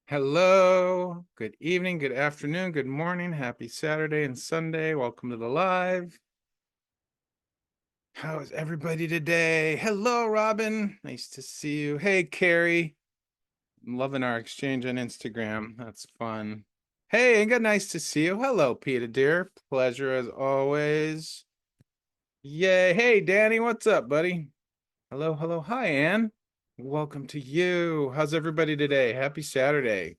Hello, good evening, good afternoon, good morning, happy Saturday and Sunday. Welcome to the live. How is everybody today? Hello, Robin. Nice to see you. Hey, Carrie. I'm loving our exchange on Instagram. That's fun. Hey, Inga, nice to see you. Hello, Peter dear. Pleasure as always. Yay. Hey, Danny, what's up, buddy? Hello, hello. Hi, Ann. Welcome to you. How's everybody today? Happy Saturday.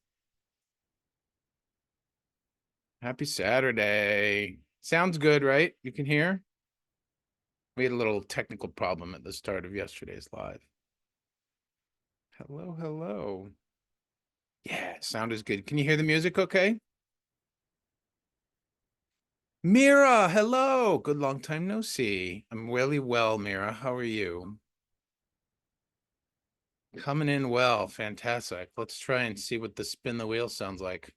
Happy Saturday. Sounds good, right? You can hear? We had a little technical problem at the start of yesterday's live. Hello, hello. Yeah, sound is good. Can you hear the music okay? Mira, hello. Good long time no see. I'm really well, Mira. How are you? Coming in well. Fantastic. Let's try and see what the spin the wheel sounds like.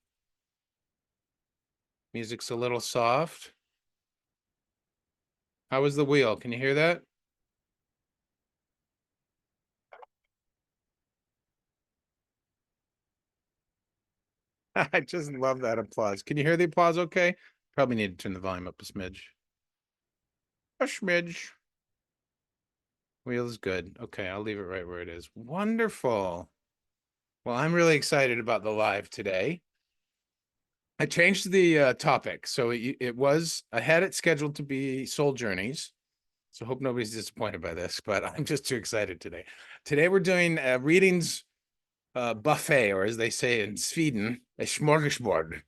Music's a little soft. How was the wheel? Can you hear that? I just love that applause. Can you hear the applause okay? Probably need to turn the volume up a smidge. A smidge. Wheel is good. Okay, I'll leave it right where it is. Wonderful. Well, I'm really excited about the live today. I changed the topic. So I had it scheduled to be soul journeys. So hope nobody's disappointed by this, but I'm just too excited today. Today we're doing readings buffet, or as they say in Sweden, a smorgasbord.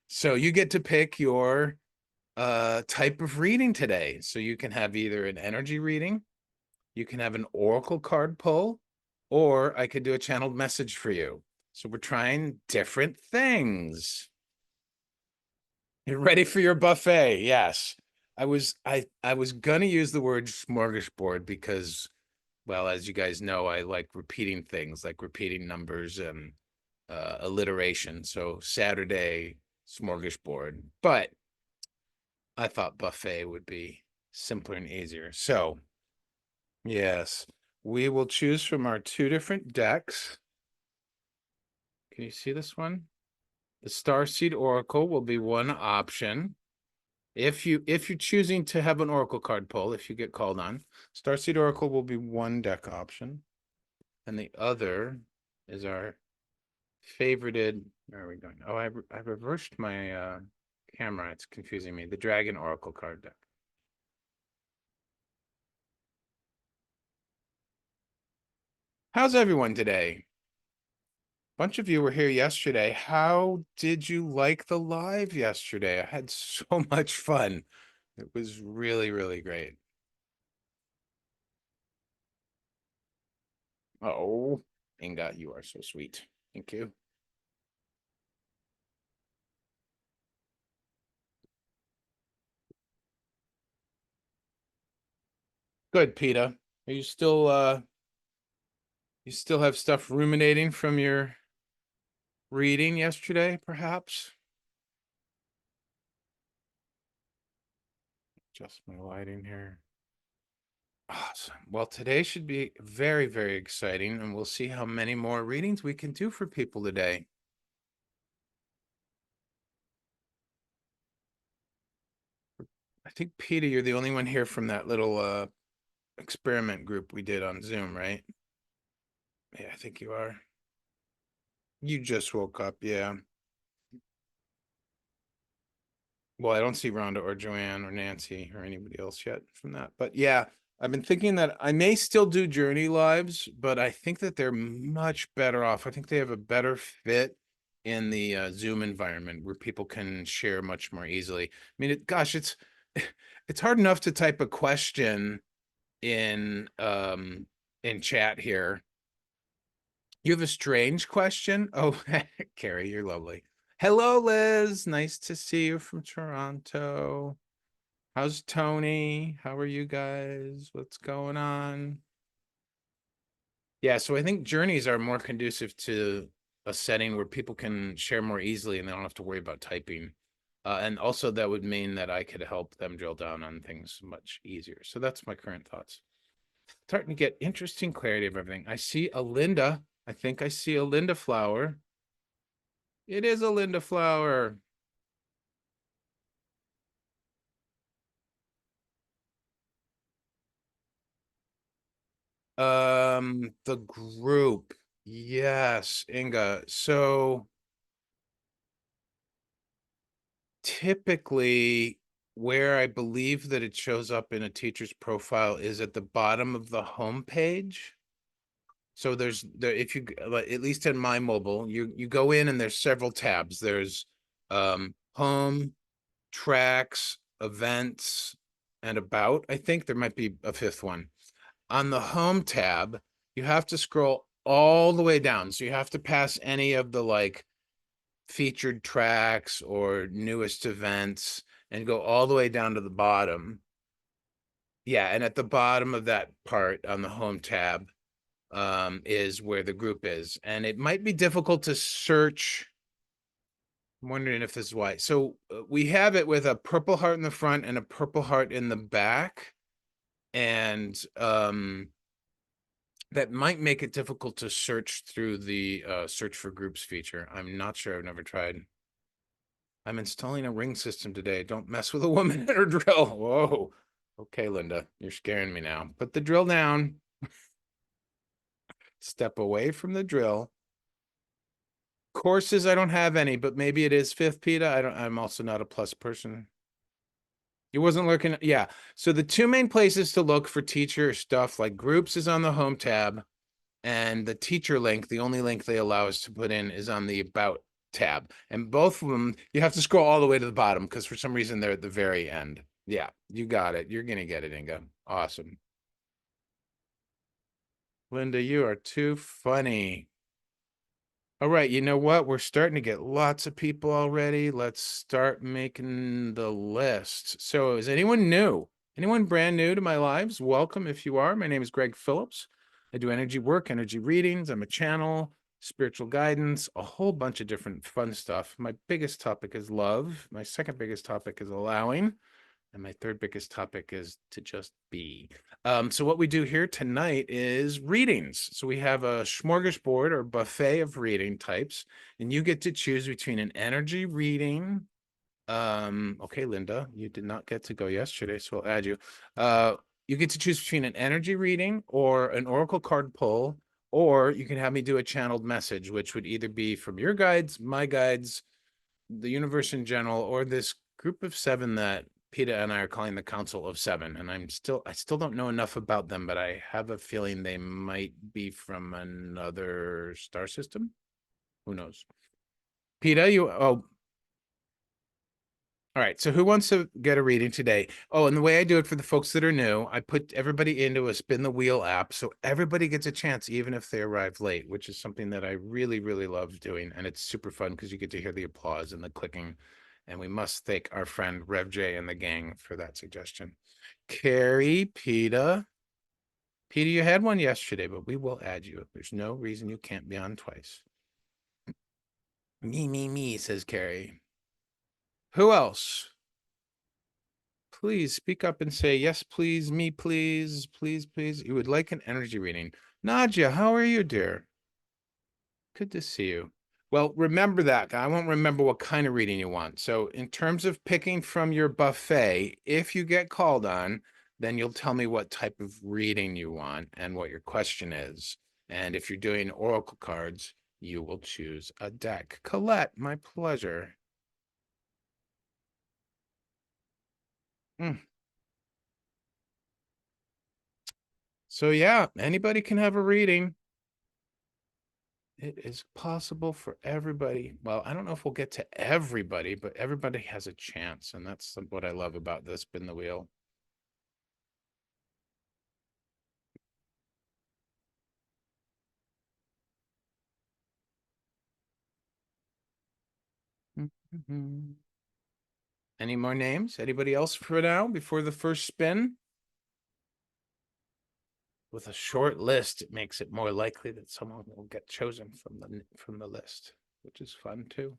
So you get to pick your type of reading today. So you can have either an energy reading, you can have an oracle card pull, or I could do a channeled message for you. So we're trying different things. You're ready for your buffet? Yes. I was gonna use the word smorgasbord because, well, as you guys know, I like repeating things, like repeating numbers and alliteration. So Saturday smorgasbord, but I thought buffet would be simpler and easier. So yes, we will choose from our two different decks. Can you see this one? The Starseed Oracle will be one option. If you're choosing to have an Oracle card pull, if you get called on, Starseed Oracle will be one deck option. And the other is our favorited. Where are we going? Oh, I reversed my camera. It's confusing me. The Dragon Oracle card deck. How's everyone today? Bunch of you were here yesterday. How did you like the live yesterday? I had so much fun. It was really, really great. Oh, Inga, you are so sweet. Thank you. Good, Peta. Are you still have stuff ruminating from your reading yesterday, perhaps? Just my lighting here. Awesome. Well, today should be very, very exciting, and we'll see how many more readings we can do for people today. I think, Peter, you're the only one here from that little experiment group we did on Zoom, right? Yeah, I think you are. You just woke up, yeah. Well, I don't see Rhonda or Joanne or Nancy or anybody else yet from that. But yeah, I've been thinking that I may still do Journey lives, but I think that they're much better off. I think they have a better fit in the Zoom environment where people can share much more easily. I mean, gosh, it's hard enough to type a question in chat here. You have a strange question? Oh, Carrie, you're lovely. Hello, Liz. Nice to see you from Toronto. How's Tony? How are you guys? What's going on? Yeah, so I think journeys are more conducive to a setting where people can share more easily and they don't have to worry about typing. And also that would mean that I could help them drill down on things much easier. So that's my current thoughts. Starting to get interesting clarity of everything. I see a Linda. I think I see a Linda flower. It is a Linda flower. The group. Yes, Inga. So typically, where I believe that it shows up in a teacher's profile is at the bottom of the home page. So there's there if you like, at least in my mobile, you go in and there's several tabs. There's home, tracks, events, and about. I think there might be a fifth one. On the home tab, you have to scroll all the way down. So you have to pass any of the like featured tracks or newest events and go all the way down to the bottom. Yeah, and at the bottom of that part on the home tab is where the group is. And it might be difficult to search. I'm wondering if this is why. So we have it with a purple heart in the front and a purple heart in the back. And that might make it difficult to search through the search for groups feature. I'm not sure. I've never tried. I'm installing a ring system today. Don't mess with a woman and her drill. Whoa. Okay, Linda, you're scaring me now. Put the drill down. Step away from the drill. Courses, I don't have any, but maybe it is fifth PETA. I'm also not a plus person. You wasn't looking, yeah. So the two main places to look for teacher stuff like groups is on the home tab, and the teacher link, the only link they allow us to put in is on the about tab. And both of them, you have to scroll all the way to the bottom because for some reason they're at the very end. Yeah, you got it. You're gonna get it, Inga. Awesome. Linda, you are too funny. All right, you know what? We're starting to get lots of people already. Let's start making the list. So, is anyone new? Anyone brand new to my lives? Welcome if you are. My name is Greg Phillips. I do energy work, energy readings. I'm a channel, spiritual guidance, a whole bunch of different fun stuff. My biggest topic is love. My second biggest topic is allowing. And my third biggest topic is to just be. So what we do here tonight is readings. So we have a smorgasbord or buffet of reading types, and you get to choose between an energy reading. Okay, Linda, you did not get to go yesterday, so I'll add you. You get to choose between an energy reading or an oracle card pull, or you can have me do a channeled message, which would either be from your guides, my guides, the universe in general, or this group of seven that PETA and I are calling the Council of Seven. And I still don't know enough about them, but I have a feeling they might be from another star system. Who knows? PETA, all right. So who wants to get a reading today? Oh, and the way I do it for the folks that are new, I put everybody into a spin the wheel app. So everybody gets a chance, even if they arrive late, which is something that I really, really love doing. And it's super fun because you get to hear the applause and the clicking. And we must thank our friend Rev J and the gang for that suggestion. Carrie, PETA. PETA, you had one yesterday, but we will add you. There's no reason you can't be on twice. Me, says Carrie. Who else? Please speak up and say, yes, please, me, please, please, please. You would like an energy reading. Nadia, how are you, dear? Good to see you. Well, remember that. I won't remember what kind of reading you want. So, in terms of picking from your buffet, if you get called on, then you'll tell me what type of reading you want and what your question is. And if you're doing oracle cards, you will choose a deck. Colette, my pleasure. Mm. So, yeah, anybody can have a reading. It is possible for everybody. Well, I don't know if we'll get to everybody, but everybody has a chance. And that's what I love about this spin the wheel. Any more names? Anybody else for now before the first spin? With a short list, it makes it more likely that someone will get chosen from the list, which is fun too.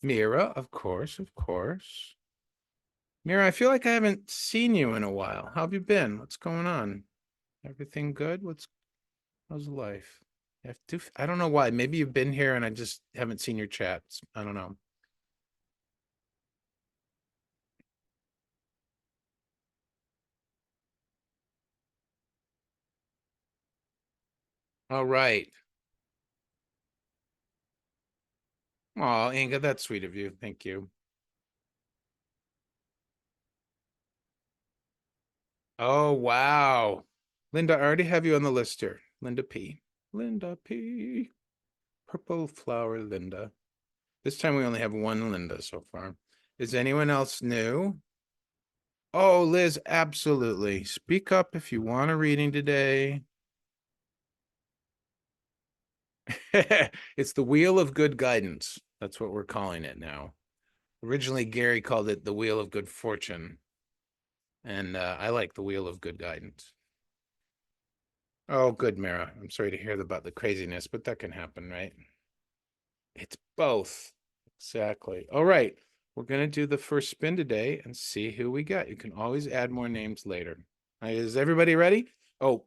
Mira, of course, of course. Mira, I feel like I haven't seen you in a while. How have you been? What's going on? Everything good? How's life? I don't know why. Maybe you've been here and I just haven't seen your chats. I don't know. All right. Oh, Inga, that's sweet of you. Thank you. Oh, wow. Linda, I already have you on the list here. Linda P. Linda P. Purple flower Linda. This time we only have one Linda so far. Is anyone else new? Oh, Liz, absolutely. Speak up if you want a reading today. It's the Wheel of Good Guidance. That's what we're calling it now. Originally, Gary called it the Wheel of Good Fortune. And I like the Wheel of Good Guidance. Oh, good, Mara. I'm sorry to hear about the craziness, but that can happen, right? It's both. Exactly. All right. We're going to do the first spin today and see who we get. You can always add more names later. Is everybody ready? Oh,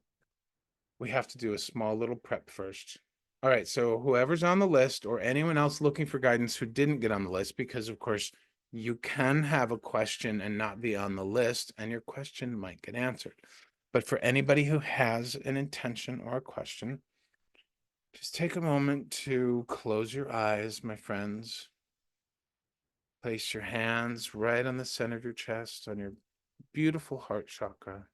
we have to do a small little prep first. All right. So, whoever's on the list or anyone else looking for guidance who didn't get on the list, because of course, you can have a question and not be on the list, and your question might get answered. But for anybody who has an intention or a question, just take a moment to close your eyes, my friends. Place your hands right on the center of your chest, on your beautiful heart chakra.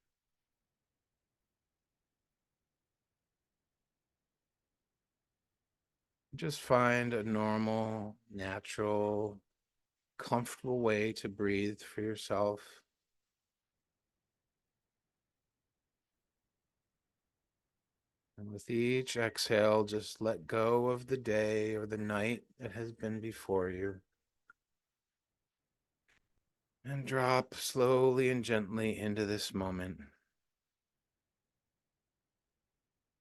Just find a normal, natural, comfortable way to breathe for yourself. And with each exhale, just let go of the day or the night that has been before you. And drop slowly and gently into this moment.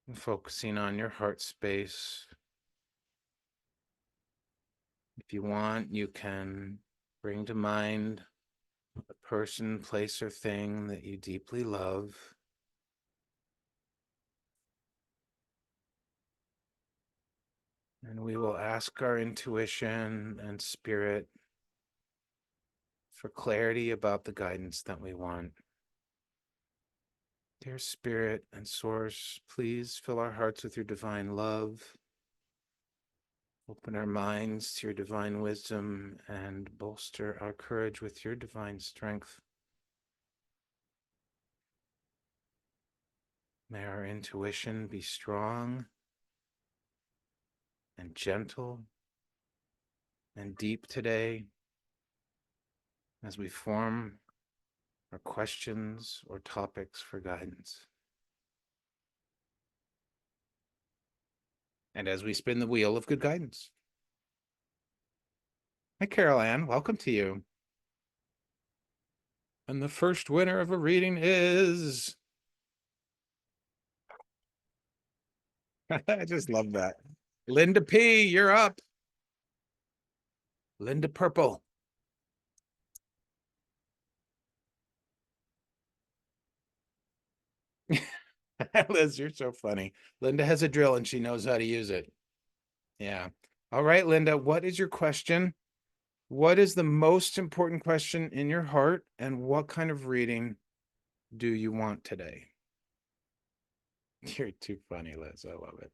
And focusing on your heart space. If you want, you can bring to mind a person, place, or thing that you deeply love. And we will ask our intuition and spirit for clarity about the guidance that we want. Dear Spirit and Source, please fill our hearts with your divine love. Open our minds to your divine wisdom and bolster our courage with your divine strength. May our intuition be strong and gentle and deep today as we form our questions or topics for guidance. And as we spin the wheel of good guidance. Hi, Carol Ann. Welcome to you. And the first winner of a reading is... I just love that. Linda P., you're up. Linda Purple. Liz, you're so funny. Linda has a drill and she knows how to use it. Yeah. All right, Linda, what is your question? What is the most important question in your heart, and what kind of reading do you want today? You're too funny, Liz. I love it.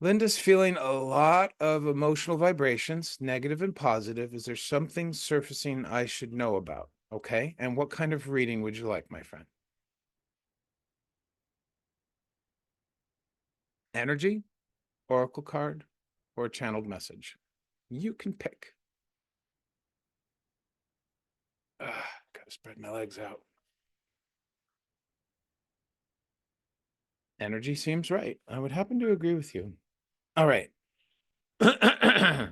Linda's feeling a lot of emotional vibrations, negative and positive. Is there something surfacing I should know about? Okay. And what kind of reading would you like, my friend? Energy, oracle card, or channeled message? You can pick. Gotta spread my legs out. Energy seems right. I would happen to agree with you. All right. You're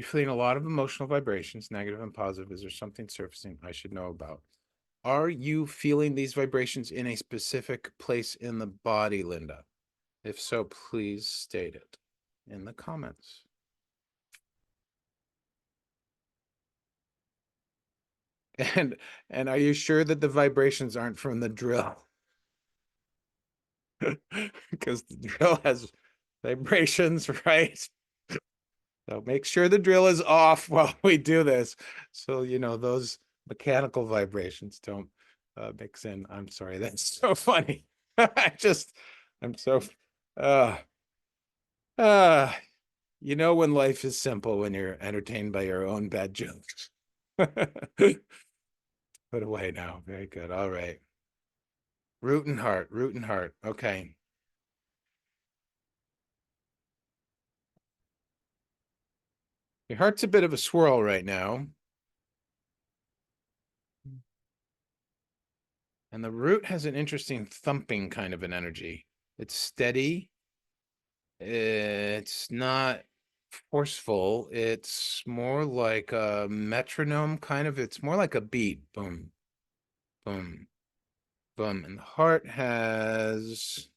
feeling a lot of emotional vibrations, negative and positive. Is there something surfacing I should know about? Are you feeling these vibrations in a specific place in the body, Linda? If so, please state it in the comments. And are you sure that the vibrations aren't from the drill? Because the drill has vibrations, right? So make sure the drill is off while we do this. So, those mechanical vibrations don't mix in. I'm sorry. That's so funny. I'm so, uh, uh, when life is simple, when you're entertained by your own bad jokes. Put away now. Very good. All right. Root and heart, root and heart. Okay. Your heart's a bit of a swirl right now. And the root has an interesting thumping kind of an energy. It's steady. It's not forceful. It's more like a metronome kind of. It's more like a beat. Boom, boom, boom. And the heart has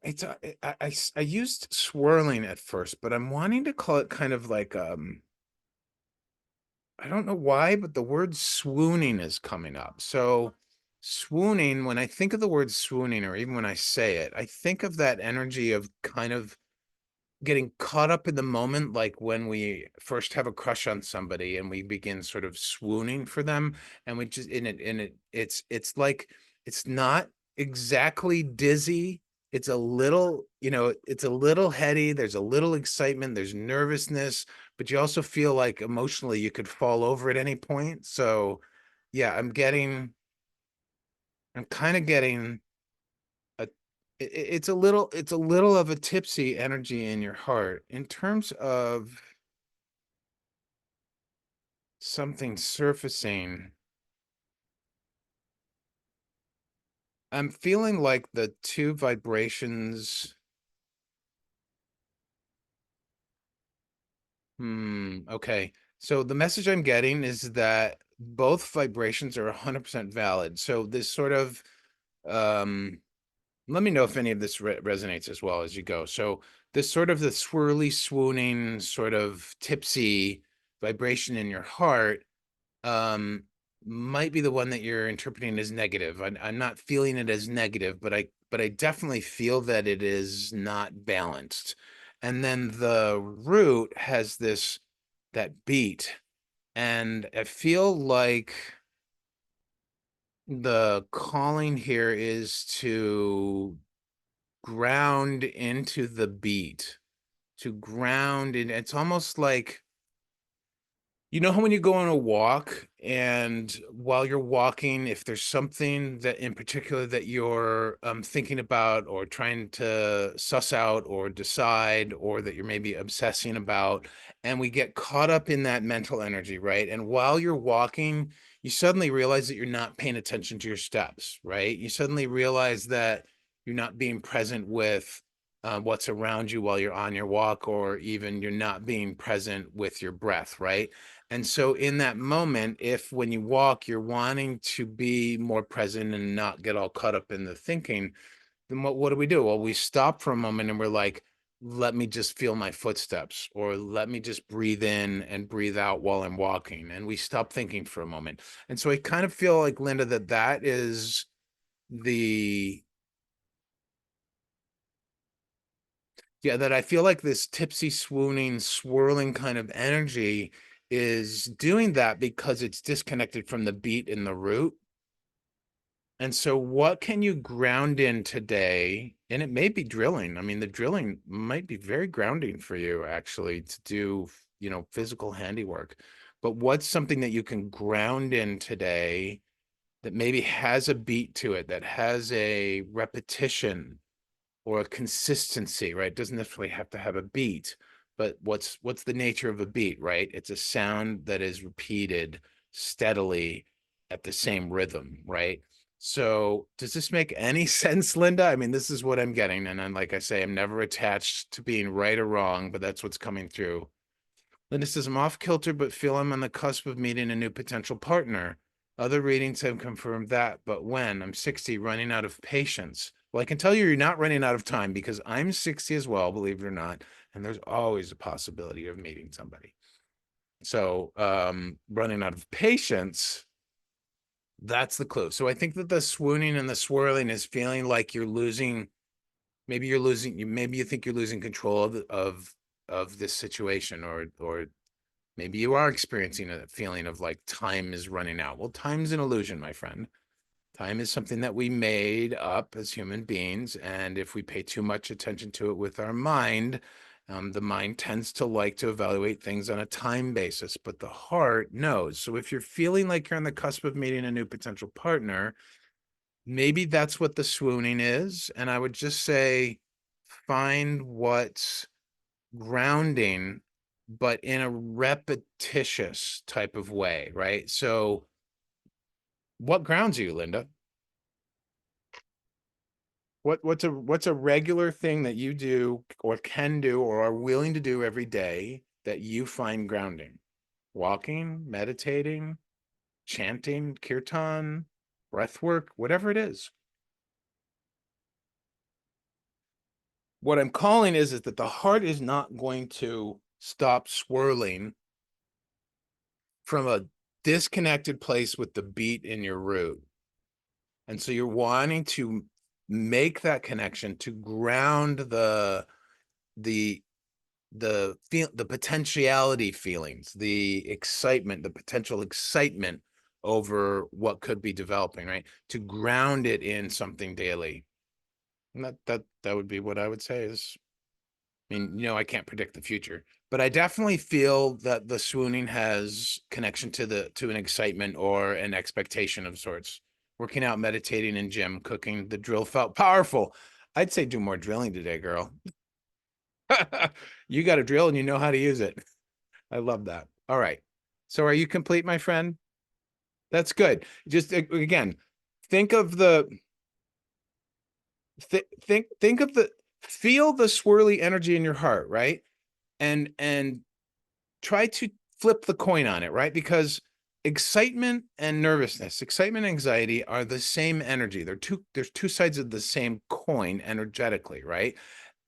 I used swirling at first, but I'm wanting to call it kind of like I don't know why, but the word swooning is coming up. So swooning, when I think of the word swooning, or even when I say it, I think of that energy of kind of getting caught up in the moment, like when we first have a crush on somebody and we begin sort of swooning for them, and we just it's like it's not exactly dizzy. It's a little, it's a little heady. There's a little excitement, there's nervousness, but you also feel like emotionally you could fall over at any point. So yeah, I'm kind of getting a it's a little of a tipsy energy in your heart in terms of something surfacing. I'm feeling like the two vibrations. Okay. So the message I'm getting is that both vibrations are 100% valid. So this sort of um let me know if any of this resonates as well as you go. So this sort of the swirly, swooning, sort of tipsy vibration in your heart um might be the one that you're interpreting as negative. I'm not feeling it as negative, but I definitely feel that it is not balanced. And then the root has that beat, and I feel like the calling here is to ground into the beat, to ground in. It's almost like, how when you go on a walk and while you're walking, if there's something that in particular that you're thinking about or trying to suss out or decide, or that you're maybe obsessing about, and we get caught up in that mental energy, right? And while you're walking, you suddenly realize that you're not paying attention to your steps, right? You suddenly realize that you're not being present with what's around you while you're on your walk, or even you're not being present with your breath, right? And so in that moment, if when you walk, you're wanting to be more present and not get all caught up in the thinking, then what do? Well, we stop for a moment and we're like, let me just feel my footsteps, or let me just breathe in and breathe out while I'm walking. And we stop thinking for a moment. And so I kind of feel like, Linda, that is the yeah, that I feel like this tipsy, swooning, swirling kind of energy is doing that because it's disconnected from the beat in the root. And so, what can you ground in today? And it may be drilling. I mean, the drilling might be very grounding for you, actually, to do, physical handiwork. But what's something that you can ground in today that maybe has a beat to it, that has a repetition or a consistency, right? It doesn't necessarily have to have a beat, but what's the nature of a beat, right? It's a sound that is repeated steadily at the same rhythm, right? So does this make any sense, Linda? I mean, this is what I'm getting. And then, like I say, I'm never attached to being right or wrong, but that's what's coming through. Linda says, I'm off kilter, but feel I'm on the cusp of meeting a new potential partner. Other readings have confirmed that, but when? I'm 60, running out of patience. Well, I can tell you, you're not running out of time, because I'm 60 as well, believe it or not. And there's always a possibility of meeting somebody. So running out of patience, that's the clue. So I think that the swooning and the swirling is feeling like you're losing, maybe you're losing, maybe you think you're losing control of this situation, or maybe you are experiencing a feeling of like time is running out. Well, time's an illusion, my friend. Time is something that we made up as human beings, and if we pay too much attention to it with our mind, the mind tends to like to evaluate things on a time basis, but the heart knows. So if you're feeling like you're on the cusp of meeting a new potential partner, maybe that's what the swooning is. And I would just say, find what's grounding, but in a repetitious type of way, right? So what grounds you, Linda? What's a regular thing that you do or can do or are willing to do every day that you find grounding? Walking, meditating, chanting, kirtan, breath work, whatever it is. What I'm calling is that the heart is not going to stop swirling from a disconnected place with the beat in your root. And so you're wanting to make that connection to ground the the potentiality feelings, the excitement, the potential excitement over what could be developing, right? To ground it in something daily. And that would be what I would say is, I mean, I can't predict the future, but I definitely feel that the swooning has connection to an excitement or an expectation of sorts. Working out, meditating in gym, cooking, the drill felt powerful. I'd say do more drilling today, girl. You got a drill and you know how to use it. I love that. All right. So are you complete, my friend? That's good. Just again, think of the think of the feel the swirly energy in your heart, right? And try to flip the coin on it, right? Because excitement and nervousness, excitement and anxiety are the same energy. There's two sides of the same coin energetically, right?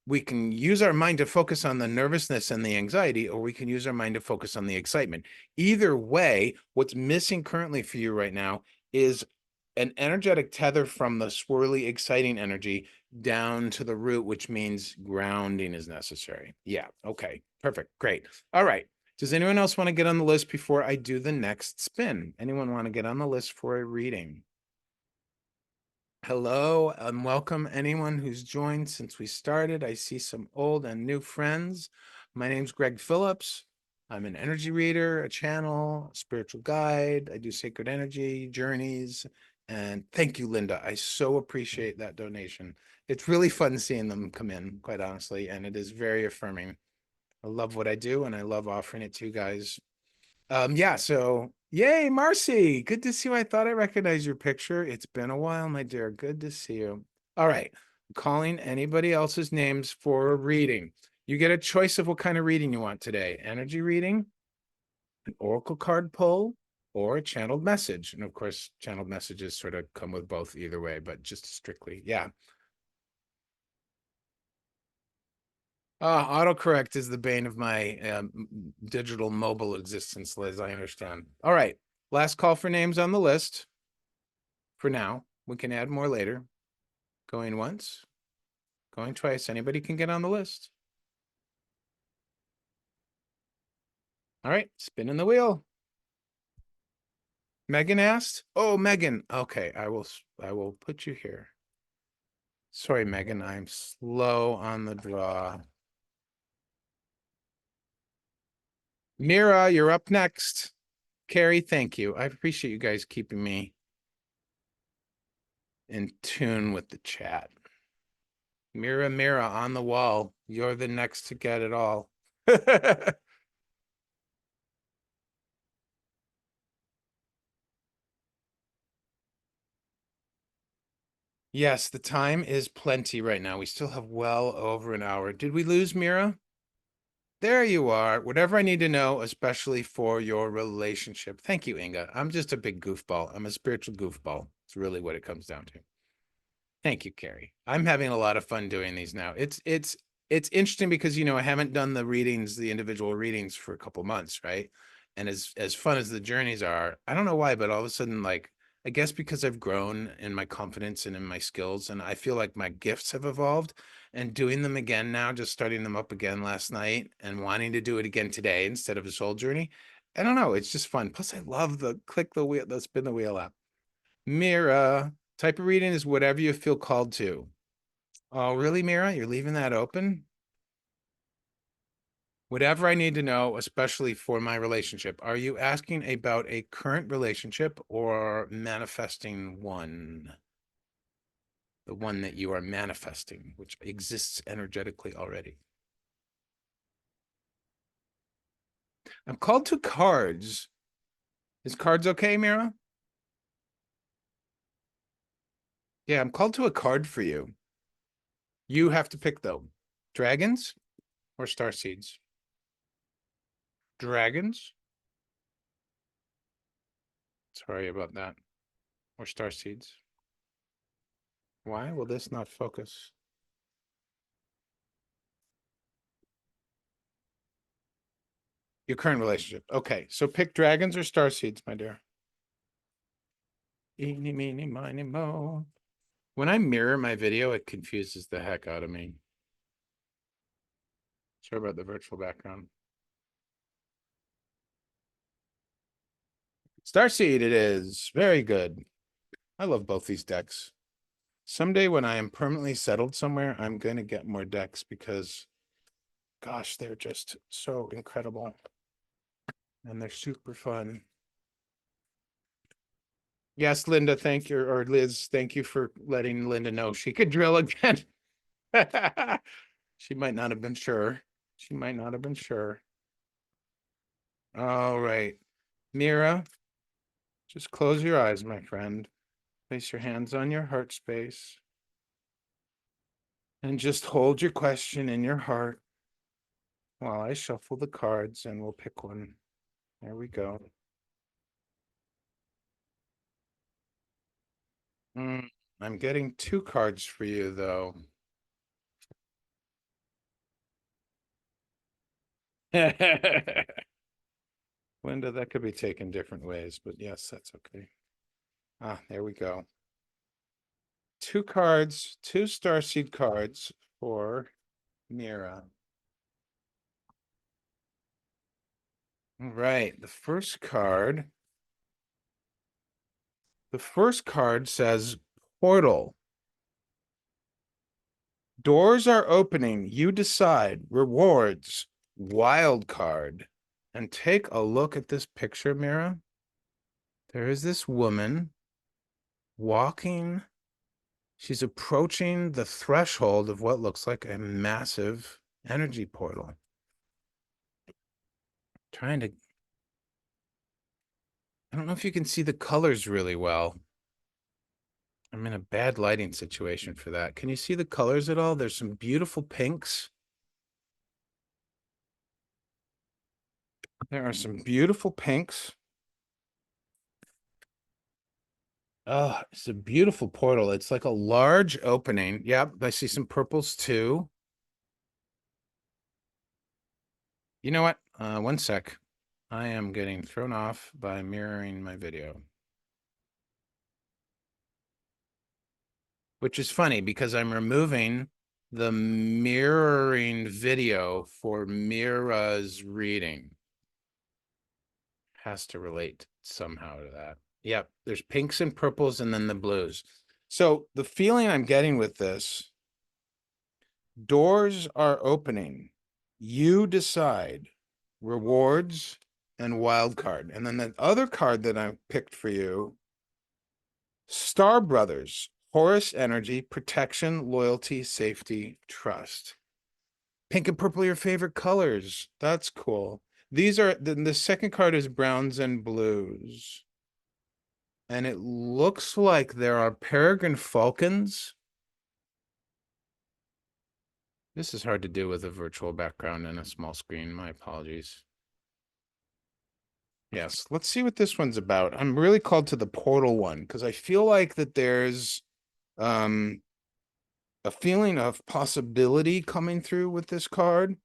We can use our mind to focus on the nervousness and the anxiety, or we can use our mind to focus on the excitement. Either way, what's missing currently for you right now is an energetic tether from the swirly, exciting energy down to the root, which means grounding is necessary. Yeah. Okay. Perfect. Great. All right. Does anyone else want to get on the list before I do the next spin? Anyone want to get on the list for a reading? Hello and welcome anyone who's joined since we started. I see some old and new friends. My name's Greg Phillips. I'm an energy reader, a channel, a spiritual guide. I do sacred energy journeys. And thank you, Linda. I so appreciate that donation. It's really fun seeing them come in, quite honestly, and it is very affirming. I love what I do and I love offering it to you guys. Yeah, so yay, Marcy. Good to see you. I thought I recognized your picture. It's been a while, my dear. Good to see you. All right. I'm calling anybody else's names for a reading. You get a choice of what kind of reading you want today. Energy reading, an oracle card pull, or a channeled message. And of course, channeled messages sort of come with both either way, but just strictly, yeah. Autocorrect is the bane of my digital mobile existence, Liz. I understand. All right. Last call for names on the list for now. We can add more later. Going once, going twice. Anybody can get on the list. All right. Spinning the wheel. Megan asked. Oh, Megan. Okay. I will put you here. Sorry, Megan. I'm slow on the draw. Mira, you're up next. Carrie, thank you. I appreciate you guys keeping me in tune with the chat. Mira, Mira on the wall. You're the next to get it all. Yes, the time is plenty right now. We still have well over an hour. Did we lose Mira? There you are. Whatever I need to know, especially for your relationship. Thank you, Inga. I'm just a big goofball. I'm a spiritual goofball. It's really what it comes down to. Thank you, Carrie. I'm having a lot of fun doing these now. It's interesting because I haven't done the readings, the individual readings for a couple months, right? And as fun as the journeys are, I don't know why, but all of a sudden, like, I guess because I've grown in my confidence and in my skills, and I feel like my gifts have evolved. And doing them again now, just starting them up again last night and wanting to do it again today instead of a soul journey. I don't know. It's just fun. Plus, I love the click the wheel, the spin the wheel app. Mira, type of reading is whatever you feel called to. Oh, really, Mira? You're leaving that open? Whatever I need to know, especially for my relationship. Are you asking about a current relationship or manifesting one? The one that you are manifesting, which exists energetically already. I'm called to cards. Is cards okay, Mira? Yeah, I'm called to a card for you. You have to pick though. Dragons or star seeds? Dragons? Sorry about that. Or star seeds? Why will this not focus? Your current relationship. Okay, so pick dragons or star seeds, my dear. Eeny, meeny, miny, mo. When I mirror my video, it confuses the heck out of me. Sorry about the virtual background. Starseed it is. Very good. I love both these decks. Someday when I am permanently settled somewhere, I'm going to get more decks because, gosh, they're just so incredible. And they're super fun. Yes, Linda, thank you. Or Liz, thank you for letting Linda know she could drill again. She might not have been sure. She might not have been sure. All right. Mira, just close your eyes, my friend. Place your hands on your heart space. And just hold your question in your heart while I shuffle the cards and we'll pick one. There we go. I'm getting two cards for you, though. Linda, that could be taken different ways, but yes, that's okay. Ah, there we go. Two cards, two starseed cards for Mira. All right, the first card says portal. Doors are opening. You decide. Rewards. Wild card. And take a look at this picture, Mira. There is this woman walking. She's approaching the threshold of what looks like a massive energy portal. Trying to, I don't know if you can see the colors really well. I'm in a bad lighting situation for that. Can you see the colors at all? There's some beautiful pinks. There are some beautiful pinks. Oh, it's a beautiful portal. It's like a large opening. Yep, I see some purples too. You know what? One sec. I am getting thrown off by mirroring my video. Which is funny because I'm removing the mirroring video for Mira's reading. Has to relate somehow to that. Yep, there's pinks and purples and then the blues. So the feeling I'm getting with this, doors are opening. You decide rewards and wild card. And then the other card that I picked for you, Star Brothers, Horus energy, protection, loyalty, safety, trust. Pink and purple are your favorite colors. That's cool. These are the second card is browns and blues. And it looks like there are peregrine falcons. This is hard to do with a virtual background and a small screen. My apologies. Yes, let's see what this one's about. I'm really called to the portal one because I feel like that there's a feeling of possibility coming through with this card.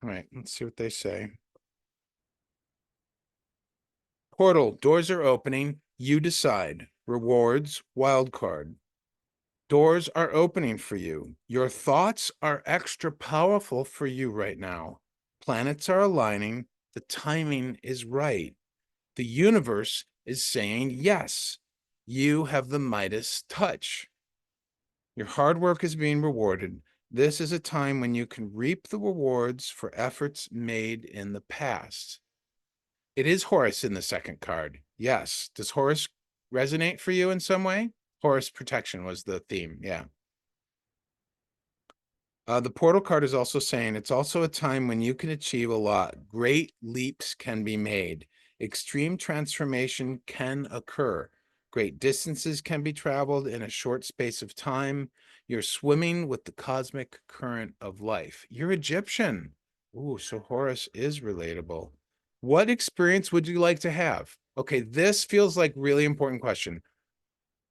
All right, let's see what they say. Portal, doors are opening. You decide. Rewards, wild card. Doors are opening for you. Your thoughts are extra powerful for you right now. Planets are aligning. The timing is right. The universe is saying yes. You have the Midas touch. Your hard work is being rewarded. This is a time when you can reap the rewards for efforts made in the past. It is Horus in the second card. Yes. Does Horus resonate for you in some way? Horus protection was the theme. Yeah. The portal card is also saying it's also a time when you can achieve a lot. Great leaps can be made. Extreme transformation can occur. Great distances can be traveled in a short space of time. You're swimming with the cosmic current of life. You're Egyptian. Ooh, so Horus is relatable. What experience would you like to have? Okay, this feels like really important question.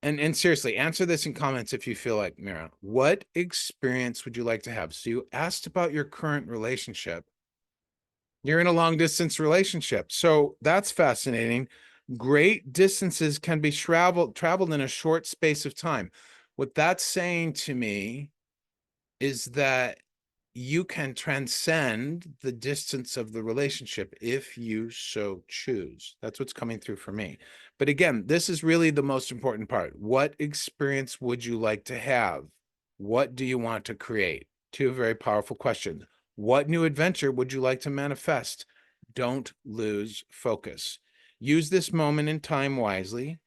And seriously, answer this in comments if you feel like, Mira, what experience would you like to have? So you asked about your current relationship. You're in a long distance relationship. So that's fascinating. Great distances can be traveled in a short space of time. What that's saying to me is that you can transcend the distance of the relationship if you so choose. That's what's coming through for me. But again, this is really the most important part. What experience would you like to have? What do you want to create? Two very powerful questions. What new adventure would you like to manifest? Don't lose focus. Use this moment in time wisely.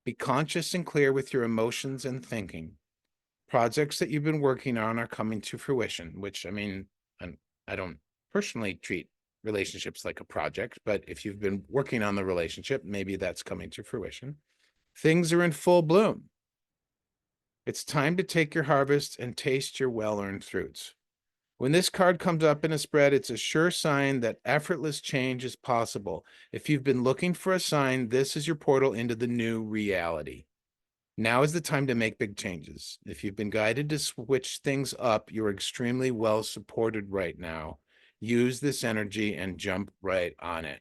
Be conscious and clear with your emotions and thinking. Projects that you've been working on are coming to fruition, which I mean, I don't personally treat relationships like a project, but if you've been working on the relationship, maybe that's coming to fruition. Things are in full bloom. It's time to take your harvest and taste your well-earned fruits. When this card comes up in a spread, it's a sure sign that effortless change is possible. If you've been looking for a sign, this is your portal into the new reality. Now is the time to make big changes. If you've been guided to switch things up, you're extremely well supported right now. Use this energy and jump right on it.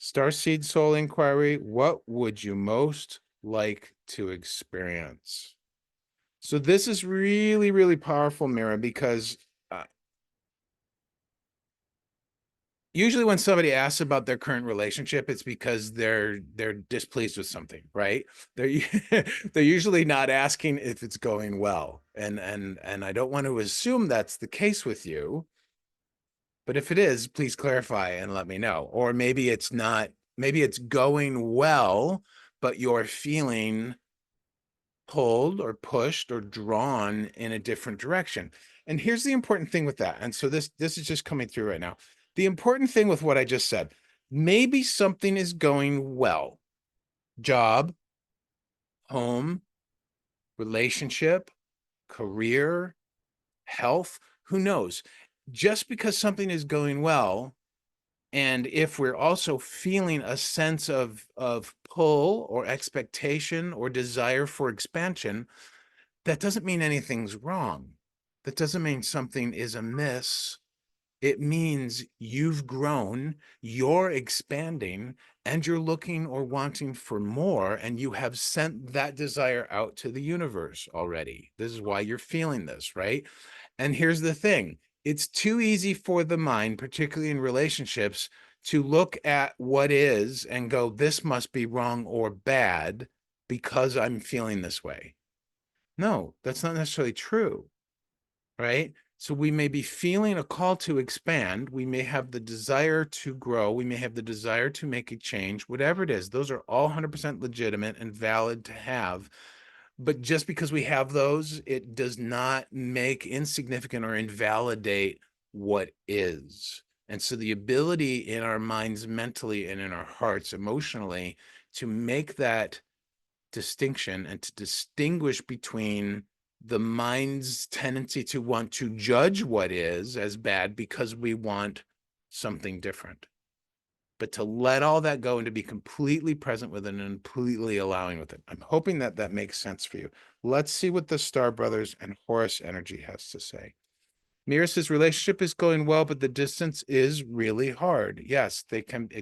Starseed Soul Inquiry, what would you most like to experience? So this is really, really powerful, Mira, because usually when somebody asks about their current relationship, it's because they're displeased with something, right? They're they're usually not asking if it's going well. And I don't want to assume that's the case with you, but if it is, please clarify and let me know. Or maybe it's not, maybe it's going well, but you're feeling pulled or pushed or drawn in a different direction. And here's the important thing with that. And so this is just coming through right now. The important thing with what I just said, maybe something is going well. Job, home, relationship, career, health, who knows? Just because something is going well, and if we're also feeling a sense of pull or expectation or desire for expansion, that doesn't mean anything's wrong. That doesn't mean something is amiss. It means you've grown, you're expanding, and you're looking or wanting for more, and you have sent that desire out to the universe already. This is why you're feeling this, right? And here's the thing. It's too easy for the mind, particularly in relationships, to look at what is and go, this must be wrong or bad because I'm feeling this way. No, that's not necessarily true, right? So we may be feeling a call to expand. We may have the desire to grow. We may have the desire to make a change, whatever it is. Those are all 100% legitimate and valid to have. But just because we have those, it does not make insignificant or invalidate what is. And so the ability in our minds mentally and in our hearts emotionally to make that distinction and to distinguish between the mind's tendency to want to judge what is as bad because we want something different, but to let all that go and to be completely present with it and completely allowing with it. I'm hoping that that makes sense for you. Let's see what the Star Brothers and Horus energy has to say. Mira says relationship is going well, but the distance is really hard. Yes,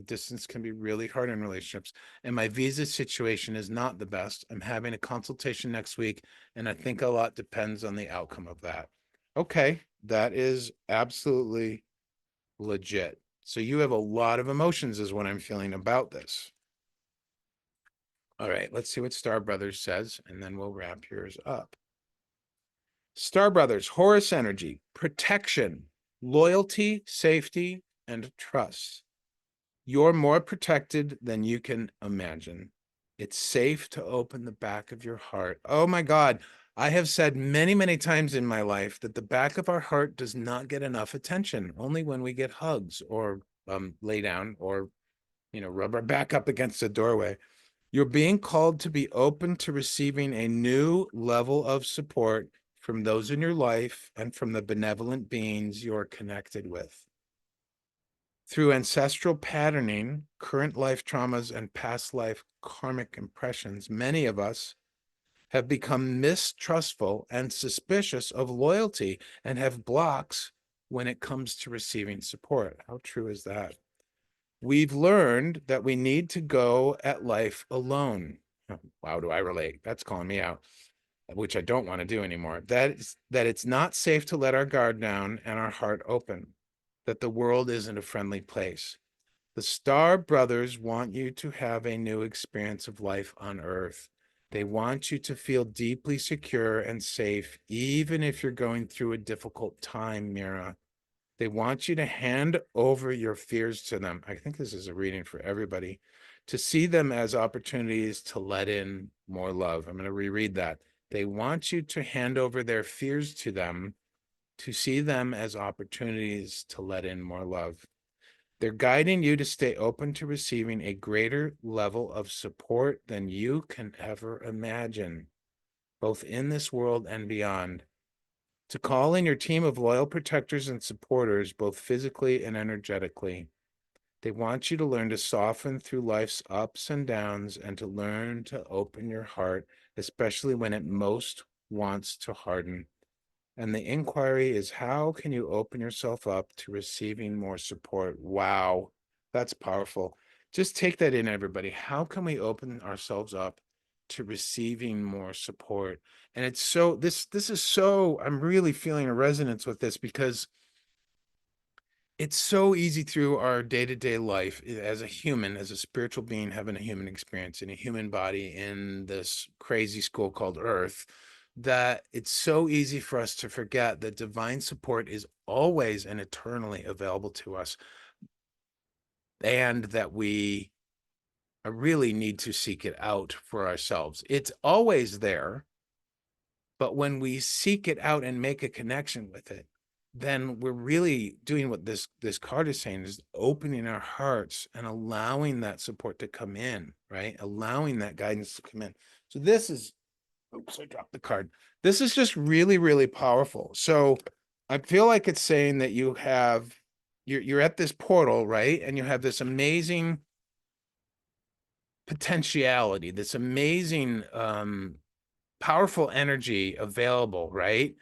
distance can be really hard in relationships. And my visa situation is not the best. I'm having a consultation next week, and I think a lot depends on the outcome of that. Okay, that is absolutely legit. So you have a lot of emotions, is what I'm feeling about this. All right, let's see what Star Brothers says, and then we'll wrap yours up. Star Brothers, Horus energy, protection, loyalty, safety, and trust. You're more protected than you can imagine. It's safe to open the back of your heart. Oh my God. I have said many, many times in my life that the back of our heart does not get enough attention, only when we get hugs or lay down or, rub our back up against a doorway. You're being called to be open to receiving a new level of support from those in your life and from the benevolent beings you're connected with. Through ancestral patterning, current life traumas, and past life karmic impressions, many of us have become mistrustful and suspicious of loyalty and have blocks when it comes to receiving support. How true is that? We've learned that we need to go at life alone. Wow, do I relate? That's calling me out, which I don't want to do anymore. That it's not safe to let our guard down and our heart open, that the world isn't a friendly place. The Star Brothers want you to have a new experience of life on Earth. They want you to feel deeply secure and safe, even if you're going through a difficult time, Mira. They want you to hand over your fears to them. I think this is a reading for everybody, to see them as opportunities to let in more love. I'm going to reread that. They want you to hand over their fears to them, to see them as opportunities to let in more love. They're guiding you to stay open to receiving a greater level of support than you can ever imagine, both in this world and beyond. To call in your team of loyal protectors and supporters, both physically and energetically. They want you to learn to soften through life's ups and downs and to learn to open your heart, especially when it most wants to harden. And the inquiry is, how can you open yourself up to receiving more support? Wow, that's powerful. Just take that in, everybody. How can we open ourselves up to receiving more support? And it's so, this is so, I'm really feeling a resonance with this because it's so easy through our day-to-day life as a human, as a spiritual being, having a human experience in a human body in this crazy school called Earth, that it's so easy for us to forget that divine support is always and eternally available to us, and that we really need to seek it out for ourselves. It's always there, but when we seek it out and make a connection with it, then we're really doing what this card is saying, is opening our hearts and allowing that support to come in, right? Allowing that guidance to come in. So this is, oops, I dropped the card. This is just really, really powerful. So I feel like it's saying that you're at this portal, right? And you have this amazing potentiality, this amazing powerful energy available, right?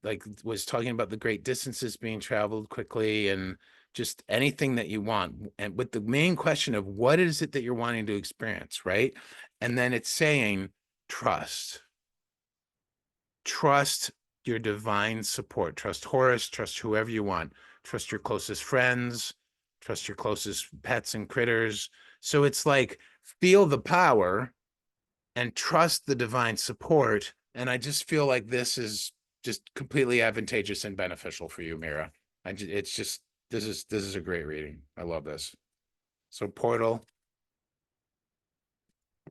Like, was talking about the great distances being traveled quickly and just anything that you want. And with the main question of what is it that you're wanting to experience, right? And then it's saying, trust your divine support, trust Horus, trust whoever you want, trust your closest friends, trust your closest pets and critters. So it's like, feel the power and trust the divine support. And I just feel like this is just completely advantageous and beneficial for you, Mira. It's just, this is a great reading. I love this. So Portal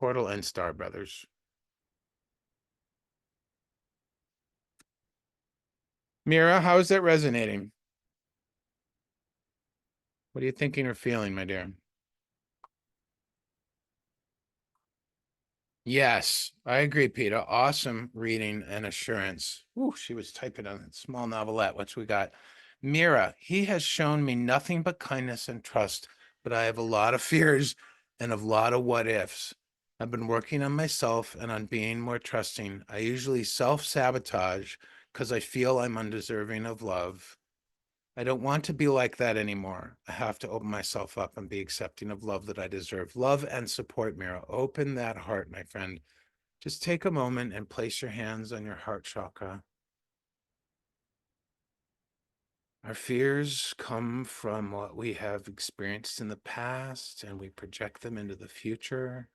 and Star Brothers. Mira, how is that resonating? What are you thinking or feeling, my dear? Yes, I agree, Peter. Awesome reading and assurance. Ooh, she was typing on a small novelette. What's we got? Mira, he has shown me nothing but kindness and trust, but I have a lot of fears and a lot of what ifs. I've been working on myself and on being more trusting. I usually self-sabotage because I feel I'm undeserving of love. I don't want to be like that anymore. I have to open myself up and be accepting of love that I deserve. Love and support, Mira. Open that heart, my friend. Just take a moment and place your hands on your heart chakra. Our fears come from what we have experienced in the past, and we project them into the future.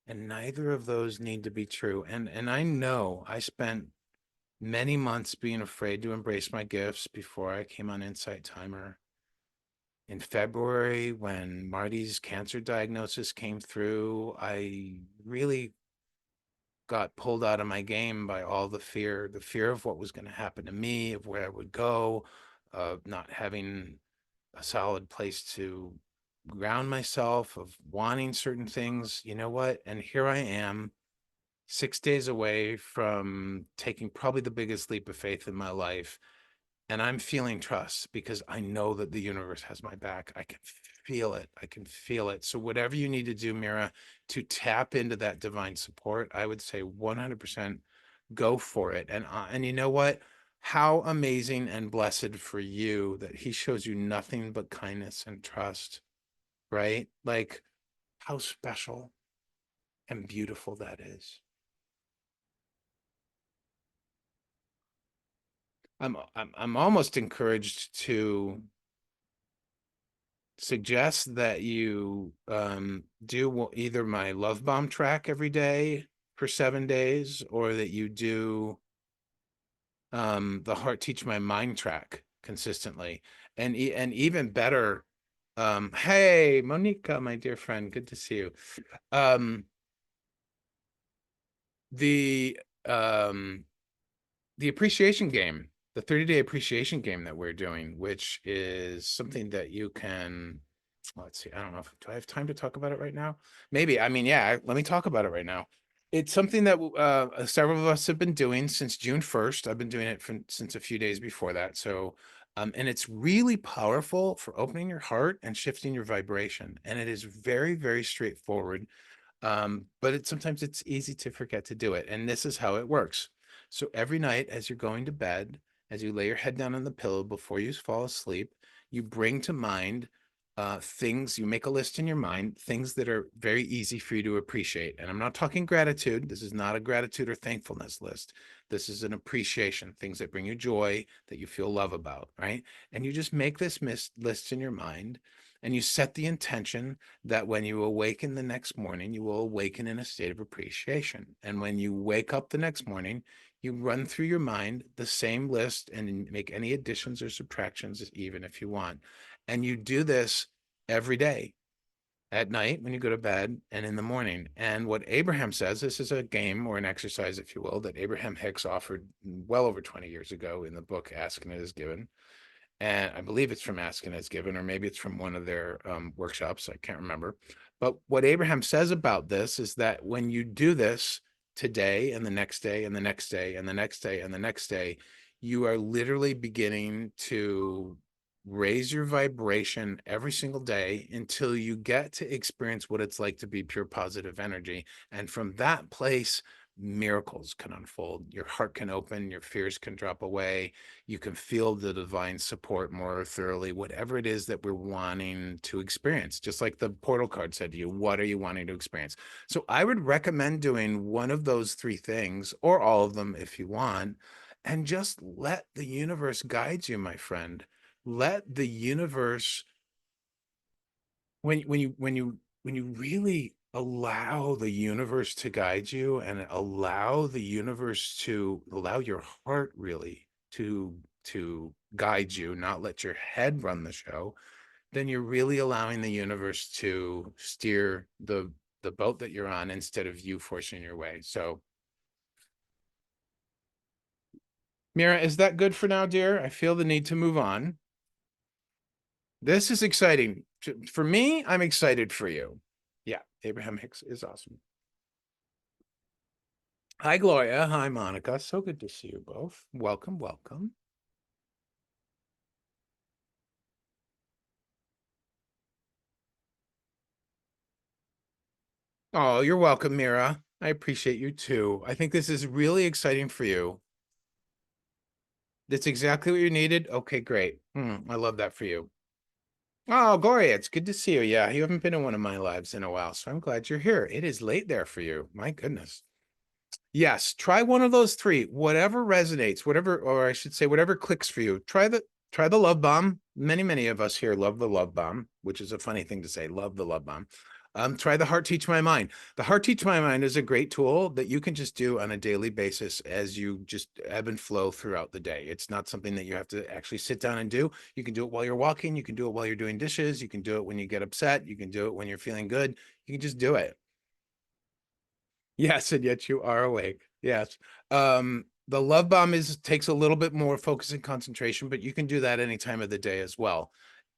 And neither of those need to be true. And I know I spent many months being afraid to embrace my gifts before I came on Insight Timer. In February, when Marty's cancer diagnosis came through, I really got pulled out of my game by all the fear of what was going to happen to me, of where I would go, of not having a solid place to ground myself, of wanting certain things. You know what? And here I am, 6 days away from taking probably the biggest leap of faith in my life. And I'm feeling trust because I know that the universe has my back. I can feel it. I can feel it. So whatever you need to do, Mira, to tap into that divine support, I would say 100% go for it. And you know what? How amazing and blessed for you that he shows you nothing but kindness and trust, right? Like how special and beautiful that is. I'm almost encouraged to suggest that you do either my love bomb track every day for 7 days, or that you do the heart teach my mind track consistently. And even better, hey Monica, my dear friend, good to see you. um the um the appreciation game, the 30-day appreciation game that we're doing, which is something that you can, let's see, I don't know if, do I have time to talk about it right now? Maybe. I mean, yeah, let me talk about it right now. It's something that several of us have been doing since June 1st. I've been doing it since a few days before that. So, and it's really powerful for opening your heart and shifting your vibration. And it is very, very straightforward. But sometimes it's easy to forget to do it. And this is how it works. So every night as you're going to bed, as you lay your head down on the pillow before you fall asleep, you bring to mind things, you make a list in your mind, things that are very easy for you to appreciate. And I'm not talking gratitude. This is not a gratitude or thankfulness list. This is an appreciation, things that bring you joy, that you feel love about, right? And you just make this list in your mind, and you set the intention that when you awaken the next morning, you will awaken in a state of appreciation. And when you wake up the next morning, you run through your mind the same list and make any additions or subtractions, even if you want. And you do this every day, at night when you go to bed and in the morning. And what Abraham says, this is a game or an exercise, if you will, that Abraham Hicks offered well over 20 years ago in the book Ask and It Is Given. And I believe it's from Ask and It's Given, or maybe it's from one of their workshops. I can't remember. But what Abraham says about this is that when you do this today and the next day and the next day and the next day and the next day, you are literally beginning to raise your vibration every single day until you get to experience what it's like to be pure positive energy. And from that place, miracles can unfold. Your heart can open, your fears can drop away, you can feel the divine support more thoroughly, whatever it is that we're wanting to experience. Just like the portal card said to you, what are you wanting to experience? So I would recommend doing one of those three things, or all of them if you want, and just let the universe guide you, my friend. Let the universe, when you really allow the universe to guide you, and allow the universe to allow your heart really to guide you, not let your head run the show, then you're really allowing the universe to steer the boat that you're on instead of you forcing your way. So Mira, is that good for now, dear? I feel the need to move on. This is exciting for me. I'm excited for you. Yeah, Abraham Hicks is awesome. Hi, Gloria. Hi, Monica. So good to see you both. Welcome, welcome. Oh, you're welcome, Mira. I appreciate you too. I think this is really exciting for you. That's exactly what you needed. Okay, great. I love that for you. Oh, Gloria, it's good to see you. Yeah, you haven't been in one of my lives in a while, so I'm glad you're here. It is late there for you. My goodness. Yes, try one of those three. Whatever resonates, whatever, or I should say, whatever clicks for you. Try the love bomb. Many of us here love the love bomb, which is a funny thing to say. Love the love bomb. Try the heart teach my mind. The heart teach my mind is a great tool that you can just do on a daily basis as you just ebb and flow throughout the day. It's not something that you have to actually sit down and do. You can do it while you're walking. You can do it while you're doing dishes. You can do it when you get upset. You can do it when you're feeling good. You can just do it. Yes, and yet you are awake. Yes. The love bomb is takes a little bit more focus and concentration, but you can do that any time of the day as well.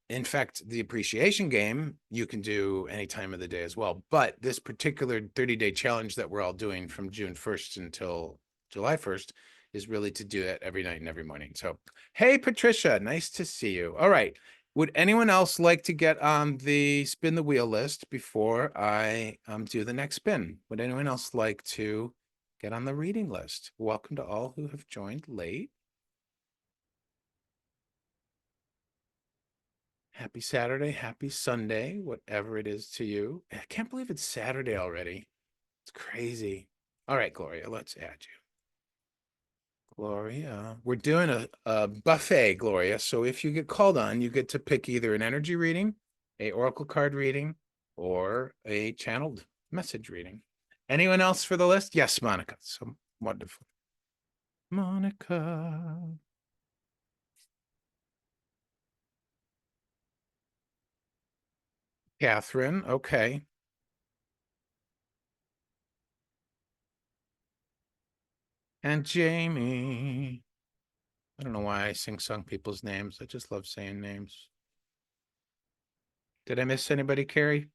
In fact, the appreciation game you can do any time of the day as well. But this particular 30-day challenge that we're all doing from June 1st until July 1st is really to do it every night and every morning. So, hey, Patricia, nice to see you. All right. Would anyone else like to get on the spin the wheel list before I do the next spin? Would anyone else like to get on the reading list? Welcome to all who have joined late. Happy Saturday, happy Sunday, whatever it is to you. I can't believe it's Saturday already. It's crazy. All right, Gloria, let's add you. Gloria, we're doing a buffet, Gloria. So if you get called on, you get to pick either an energy reading, a oracle card reading, or a channeled message reading. Anyone else for the list? Yes, Monica. So wonderful. Monica. Catherine. Okay. And Jamie. I don't know why I sing song people's names. I just love saying names. Did I miss anybody, Carrie?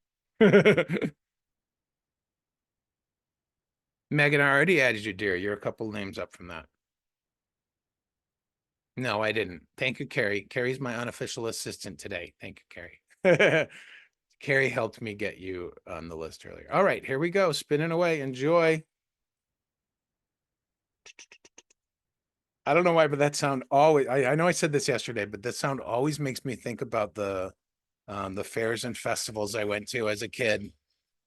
Megan, I already added you, dear. You're a couple names up from that. No, I didn't. Thank you, Carrie. Carrie's my unofficial assistant today. Thank you, Carrie. Carrie helped me get you on the list earlier. All right, here we go. Spinning away. Enjoy. I don't know why, but that sound always, I know I said this yesterday, but that sound always makes me think about the fairs and festivals I went to as a kid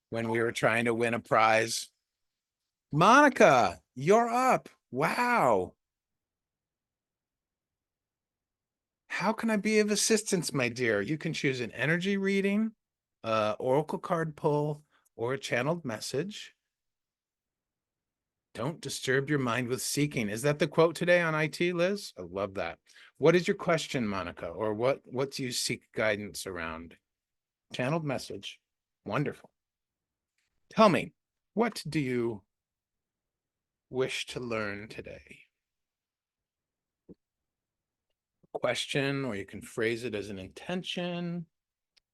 when we were trying to win a prize. Monica, you're up. Wow. How can I be of assistance, my dear? You can choose an energy reading, oracle card pull, or a channeled message. Don't disturb your mind with seeking. Is that the quote today on IT, Liz? I love that. What is your question, Monica? Or what do you seek guidance around? Channeled message. Wonderful. Tell me, what do you wish to learn today? Question, or you can phrase it as an intention.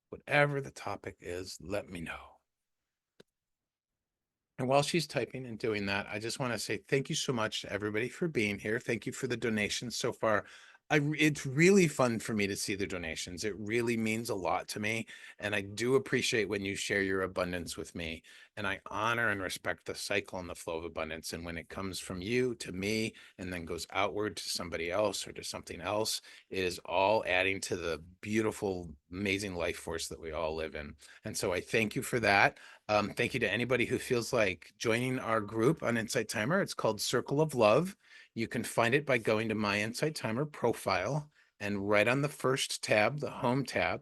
Whatever the topic is, let me know. And while she's typing and doing that, I just want to say thank you so much to everybody for being here. Thank you for the donations so far. It's really fun for me to see the donations. It really means a lot to me. And I do appreciate when you share your abundance with me. And I honor and respect the cycle and the flow of abundance. And when it comes from you to me and then goes outward to somebody else or to something else, it is all adding to the beautiful, amazing life force that we all live in. And so I thank you for that. Thank you to anybody who feels like joining our group on Insight Timer. It's called Circle of Love. You can find it by going to my Insight Timer profile and right on the first tab, the home tab.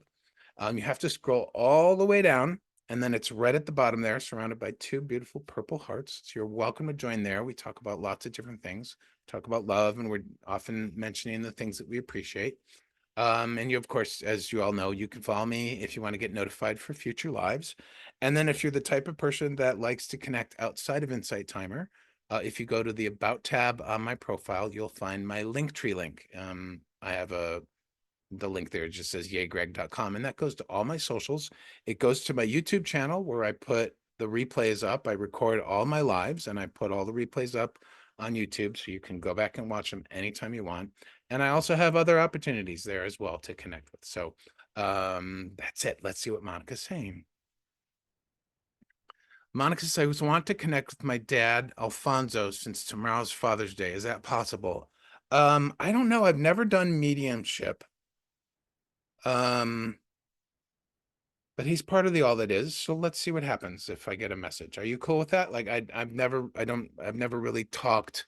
You have to scroll all the way down and then it's right at the bottom there, surrounded by two beautiful purple hearts. So you're welcome to join there. We talk about lots of different things, talk about love, and we're often mentioning the things that we appreciate. And you, of course, as you all know, you can follow me if you want to get notified for future lives. And then if you're the type of person that likes to connect outside of Insight Timer, if you go to the About tab on my profile, you'll find my Linktree link. I have the link there just says yaygreg.com, and that goes to all my socials. It goes to my YouTube channel where I put the replays up. I record all my lives and I put all the replays up on YouTube so you can go back and watch them anytime you want. And I also have other opportunities there as well to connect with. So that's it. Let's see what Monica's saying. Monica says, I want to connect with my dad, Alfonso, since tomorrow's Father's Day. Is that possible? I don't know. I've never done mediumship. Um, but he's part of the all that is. So let's see what happens if I get a message. Are you cool with that? Like I've never really talked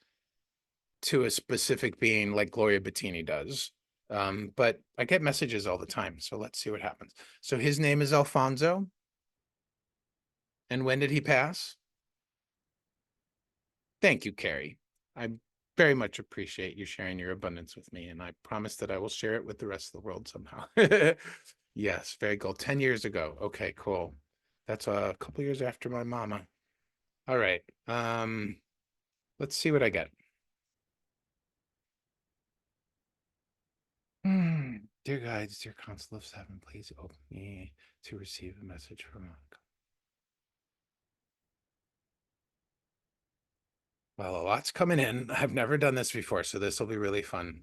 to a specific being like Gloria Bettini does. But I get messages all the time. So let's see what happens. So his name is Alfonso. And when did he pass? Thank you, Carrie. I very much appreciate you sharing your abundance with me, and I promise that I will share it with the rest of the world somehow. Yes, very cool. 10 years ago. Okay, cool. That's a couple years after my mama. All right. Let's see what I get. Dear guides, dear council of seven, please open me to receive a message from Monica. Well, a lot's coming in. I've never done this before, so this will be really fun.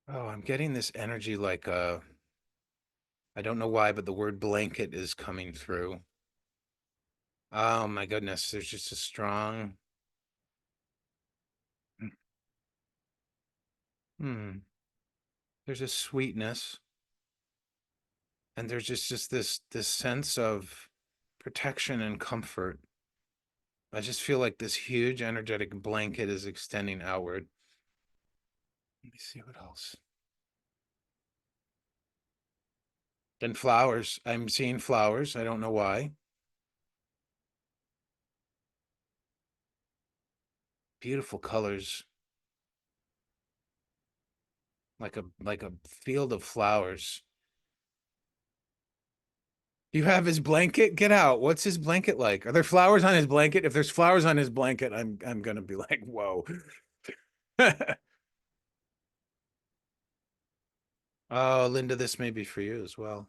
Oh, I'm getting this energy like I don't know why, but the word blanket is coming through. Oh my goodness, there's just a strong hmm. There's a sweetness, and there's just this sense of protection and comfort. I just feel like this huge energetic blanket is extending outward. Let me see what else. Then flowers. I'm seeing flowers. I don't know why. Beautiful colors, like a field of flowers. You have his blanket? Get out. What's his blanket like? Are there flowers on his blanket? If there's flowers on his blanket, I'm gonna be like, whoa. Oh, Linda, this may be for you as well.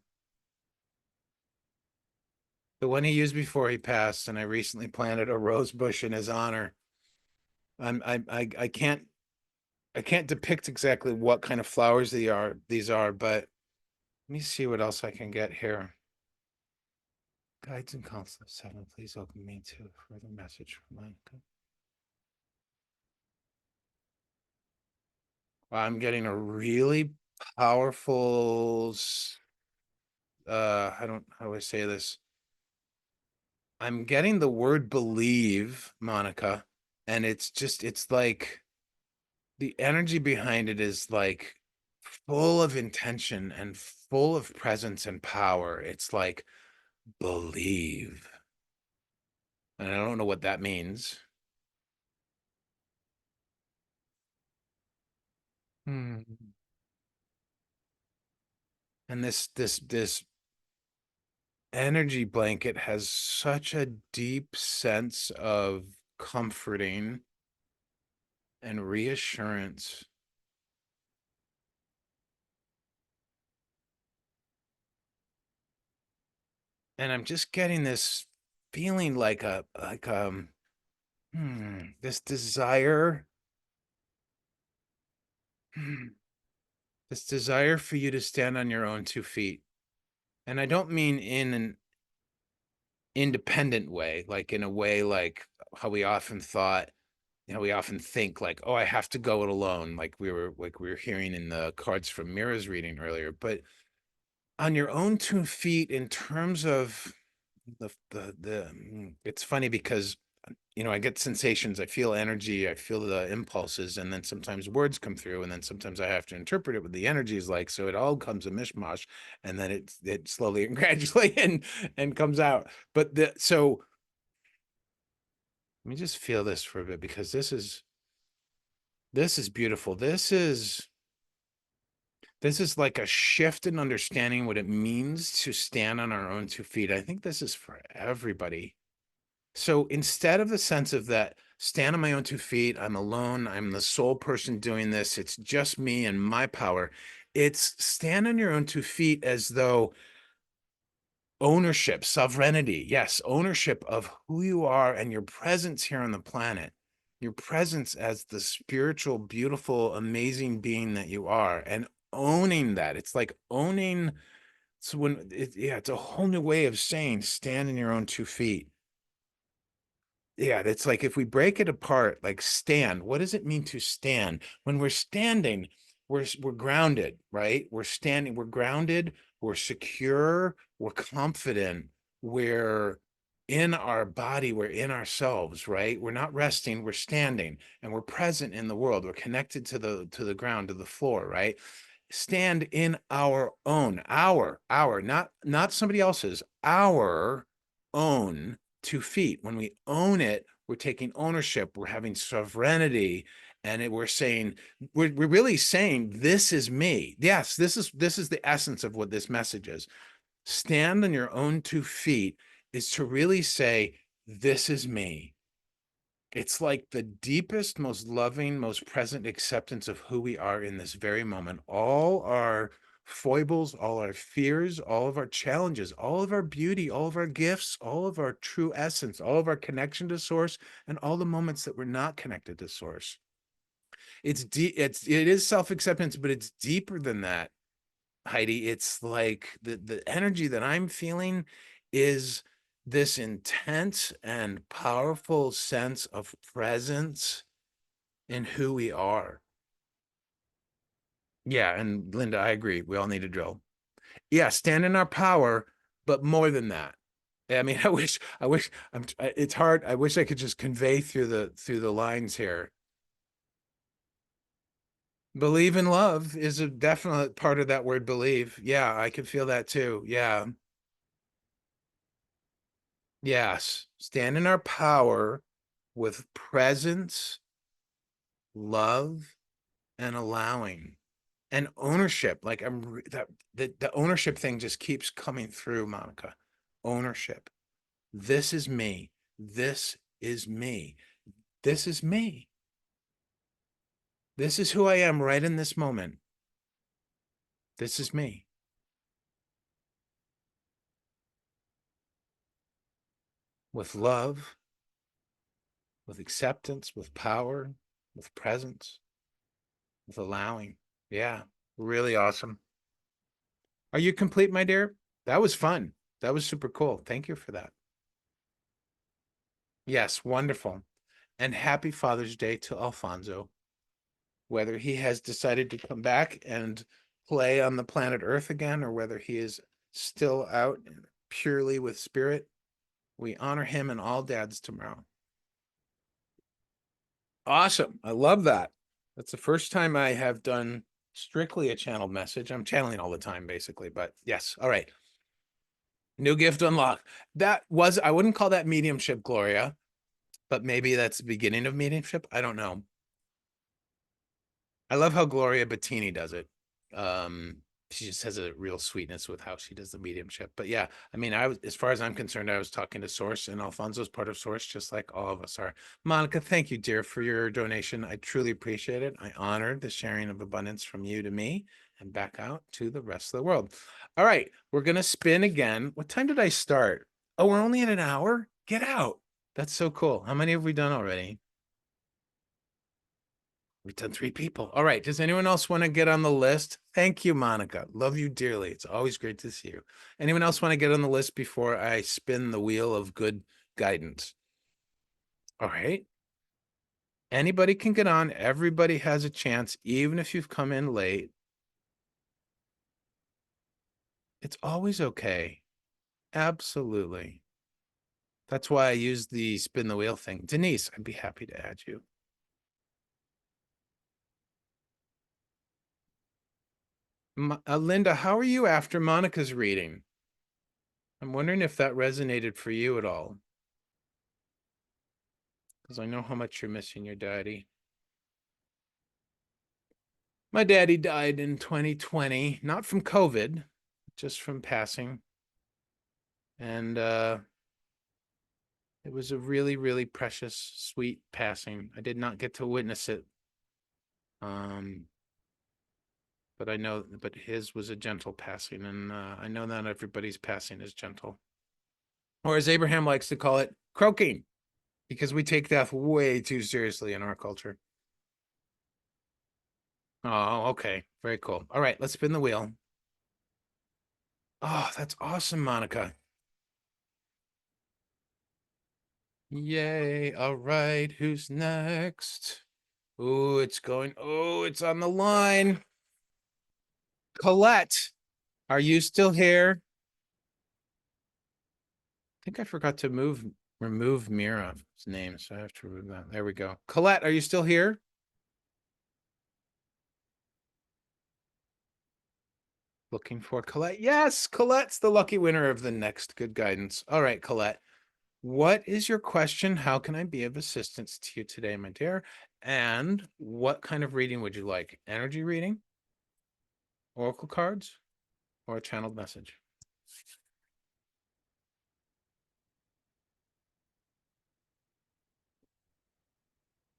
The one he used before he passed, and I recently planted a rose bush in his honor. I I can't depict exactly what kind of flowers these are, but let me see what else I can get here. Guides and counsel seven, please open me to further message from my. I'm getting a really powerful I don't how do I say this? I'm getting the word believe, Monica, and it's like the energy behind it is like full of intention and full of presence and power. It's like believe. And I don't know what that means. Hmm. And this energy blanket has such a deep sense of comforting and reassurance. And I'm just getting this feeling like this desire, hmm, this desire for you to stand on your own 2 feet. And I don't mean in an independent way, like in a way like how we often thought, we often think like, oh, I have to go it alone, like we were hearing in the cards from Mira's reading earlier, but on your own 2 feet in terms of it's funny because I get sensations, I feel energy, I feel the impulses, and then sometimes words come through, and then sometimes I have to interpret it what the energy is like. So it all comes a mishmash, and then it slowly and gradually and comes out. But so let me just feel this for a bit because this is beautiful. This is like a shift in understanding what it means to stand on our own 2 feet. I think this is for everybody. So instead of the sense of that, stand on my own 2 feet, I'm alone, I'm the sole person doing this, it's just me and my power. It's stand on your own 2 feet as though ownership, sovereignty, yes, ownership of who you are and your presence here on the planet, your presence as the spiritual, beautiful, amazing being that you are, and owning that. It's like owning. So it's a whole new way of saying stand in your own 2 feet. Yeah, it's like if we break it apart, like stand, what does it mean to stand? When we're standing, we're grounded, right? We're standing, we're grounded, we're secure, we're confident, we're in our body, we're in ourselves, right? We're not resting, we're standing, and we're present in the world. We're connected to the ground, to the floor, right? Stand in our own, not somebody else's, our own 2 feet. When we own it, we're taking ownership, we're having sovereignty, and we're saying, we're really saying, this is me. Yes, this is the essence of what this message is. Stand on your own 2 feet is to really say, this is me. It's like the deepest, most loving, most present acceptance of who we are in this very moment. All our foibles, all our fears, all of our challenges, all of our beauty, all of our gifts, all of our true essence, all of our connection to source, and all the moments that we're not connected to source. It's deep, it is self-acceptance, but it's deeper than that, Heidi. It's like the energy that I'm feeling is this intense and powerful sense of presence in who we are. Yeah, and Linda, I agree. We all need a drill. Yeah, stand in our power, but more than that. I mean, it's hard. I wish I could just convey through the lines here. Believe in love is a definite part of that word believe. Yeah, I can feel that too. Yeah. Yes. Stand in our power with presence, love, and allowing and ownership. Like that the ownership thing just keeps coming through, Monica. Ownership. This is me. This is me. This is me. This is who I am right in this moment. This is me. With love, with acceptance, with power, with presence, with allowing. Yeah, really awesome. Are you complete, my dear? That was fun. That was super cool. Thank you for that. Yes, wonderful. And happy Father's Day to Alfonso. Whether he has decided to come back and play on the planet Earth again, or whether he is still out purely with spirit, we honor him and all dads tomorrow. Awesome. I love that. That's the first time I have done strictly a channeled message. I'm channeling all the time, basically, but yes. All right. New gift unlocked. That was, I wouldn't call that mediumship, Gloria, but maybe that's the beginning of mediumship. I don't know. I love how Gloria Bettini does it. She just has a real sweetness with how she does the mediumship. But yeah, I mean, I was, as far as I'm concerned, I was talking to Source, and Alfonso's part of Source, just like all of us are. Monica, thank you, dear, for your donation. I truly appreciate it. I honor the sharing of abundance from you to me and back out to the rest of the world. All right, we're gonna spin again. What time did I start? Oh, we're only at an hour? Get out. That's so cool. How many have we done already? We've done 3 people. All right. Does anyone else want to get on the list? Thank you, Monica. Love you dearly. It's always great to see you. Anyone else want to get on the list before I spin the wheel of good guidance? All right. Anybody can get on. Everybody has a chance, even if you've come in late. It's always okay. Absolutely. That's why I use the spin the wheel thing. Denise, I'd be happy to add you. Linda, how are you after Monica's reading? I'm wondering if that resonated for you at all, because I know how much you're missing your daddy. My daddy died in 2020, not from COVID, just from passing. And it was a really, really precious, sweet passing. I did not get to witness it. Um, but I know, but his was a gentle passing, and I know not everybody's passing is gentle. Or as Abraham likes to call it, croaking, because we take death way too seriously in our culture. Oh, okay. Very cool. All right, let's spin the wheel. Oh, that's awesome, Monica. Yay. All right. Who's next? Oh, it's going. Oh, it's on the line. Colette, are you still here? I think I forgot to remove Mira's name, so I have to remove that. There we go. Colette, are you still here? Looking for Colette. Yes, Colette's the lucky winner of the next good guidance. All right, Colette. What is your question? How can I be of assistance to you today, my dear? And what kind of reading would you like? Energy reading, oracle cards, or a channeled message?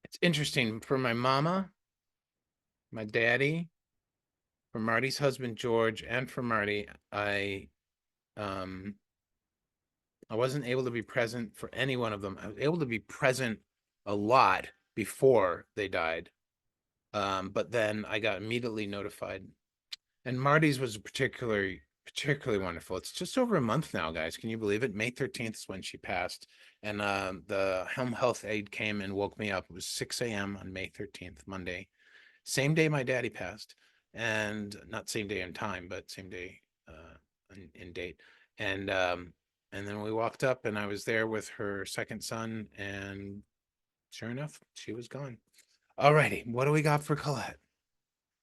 It's interesting for my mama, my daddy, for Marty's husband George, and for Marty. Um I wasn't able to be present for any one of them. I was able to be present a lot before they died. But then I got immediately notified. And Marty's was particularly wonderful. It's just over a month now, guys. Can you believe it? May 13th is when she passed. And the home health aide came and woke me up. It was 6 a.m. on May 13th, Monday. Same day my daddy passed. And not same day in time, but same day in date. And and then we walked up and I was there with her second son, and sure enough, she was gone. All righty. What do we got for Colette?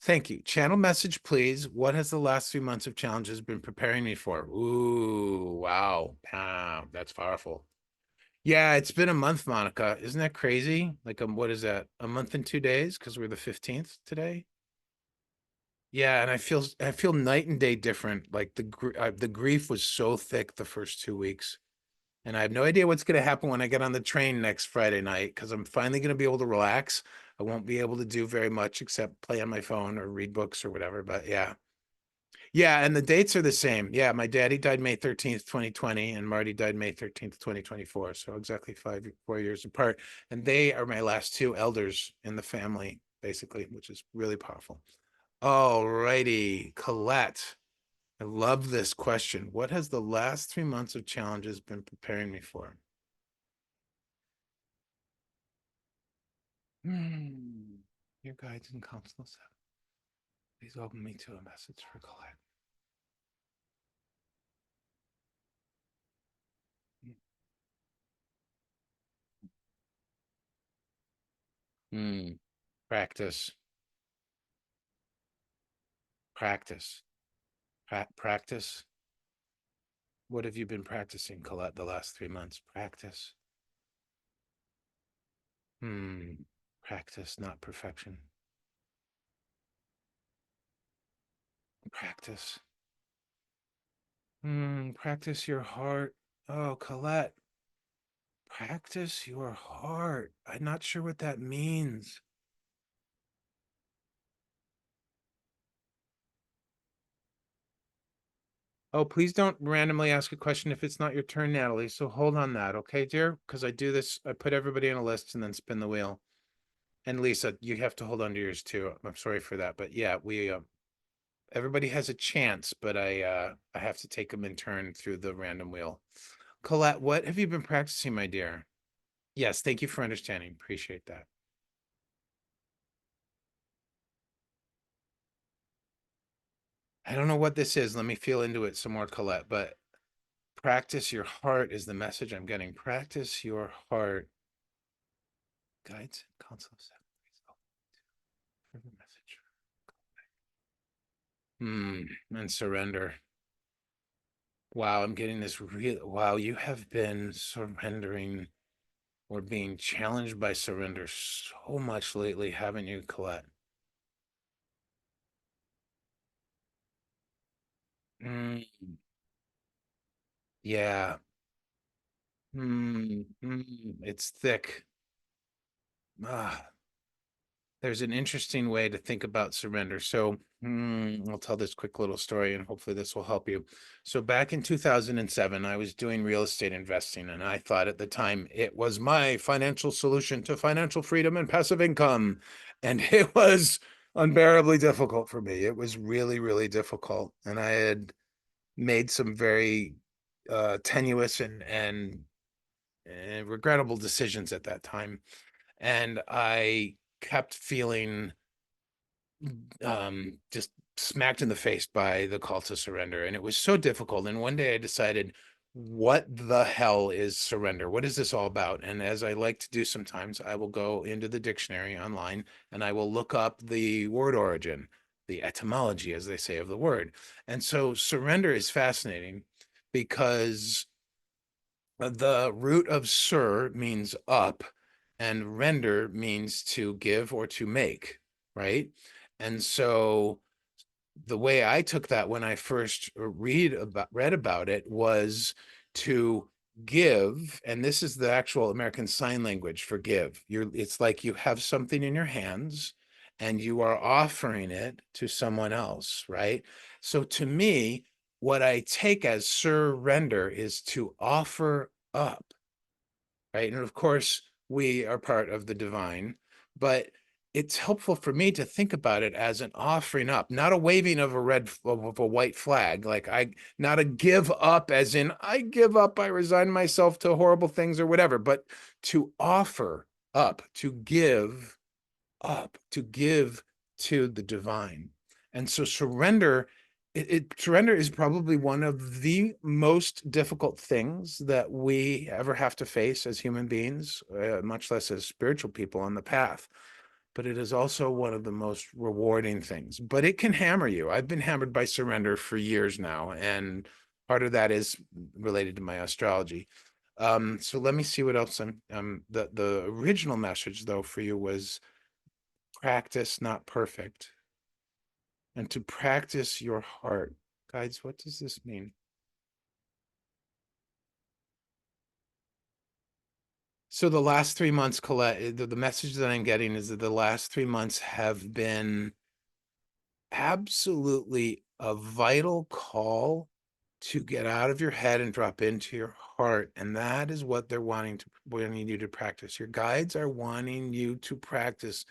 Thank you. Channel message, please. What has the last 3 months of challenges been preparing me for? Ooh, wow. That's powerful. Yeah, it's been a month, Monica. Isn't that crazy? Like, what is that? A month and 2 days? Because we're the 15th today. Yeah, and I feel night and day different. Like the grief was so thick the first 2 weeks. And I have no idea what's going to happen when I get on the train next Friday night, because I'm finally going to be able to relax. I won't be able to do very much except play on my phone or read books or whatever. But yeah. Yeah. And the dates are the same. Yeah. My daddy died May 13th, 2020, and Marty died May 13th, 2024. So exactly 4 years apart. And they are my last two elders in the family, basically, which is really powerful. All righty. Colette. I love this question. What has the last 3 months of challenges been preparing me for? Your guides and counsels. Please open me to a message for Colette. Hmm. Practice. Practice. Practice. What have you been practicing, Colette, the last 3 months? Practice. Hmm. Practice, not perfection. Practice. Hmm. Practice your heart. Oh, Colette. Practice your heart. I'm not sure what that means. Oh, please don't randomly ask a question if it's not your turn, Natalie. So hold on that, okay, dear? Because I do this, I put everybody on a list and then spin the wheel. And Lisa, you have to hold on to yours too. I'm sorry for that, but yeah, we everybody has a chance, but I have to take them in turn through the random wheel. Colette, what have you been practicing, my dear? Yes, thank you for understanding. Appreciate that. I don't know what this is. Let me feel into it some more, Colette, but practice your heart is the message I'm getting. Practice your heart. Guides and concepts. Message. And surrender. Wow, I'm getting this real. Wow, you have been surrendering or being challenged by surrender so much lately, haven't you, Colette? Mm, yeah. It's thick. Ah, there's an interesting way to think about surrender. So I'll tell this quick little story and hopefully this will help you. So back in 2007, I was doing real estate investing, and I thought at the time it was my financial solution to financial freedom and passive income. And it was unbearably difficult for me. It was really, really difficult. And I had made some very tenuous and regrettable decisions at that time. And I kept feeling just smacked in the face by the call to surrender. And it was so difficult. And one day I decided, what the hell is surrender? What is this all about? And as I like to do sometimes, I will go into the dictionary online and I will look up the word origin, the etymology, as they say, of the word. And so surrender is fascinating because the root of sur means up and render means to give or to make, right? And so the way I took that when I first read about it was to give, and this is the actual American Sign Language for give. It's like you have something in your hands and you are offering it to someone else, right? So to me, what I take as surrender is to offer up, right? And of course, we are part of the divine, but it's helpful for me to think about it as an offering up, not a waving of a white flag, like not a give up as in I give up, I resign myself to horrible things or whatever, but to offer up, to give up, to give to the divine. And so surrender is probably one of the most difficult things that we ever have to face as human beings, much less as spiritual people on the path. But it is also one of the most rewarding things. But it can hammer you. I've been hammered by surrender for years now, and part of that is related to my astrology. So let me see what else the original message though for you was practice, not perfect, and to practice your heart. Guides, what does this mean? So the last 3 months, Colette, the message that I'm getting is that the last 3 months have been absolutely a vital call to get out of your head and drop into your heart. And that is what they're wanting you to practice. Your guides are wanting you to practice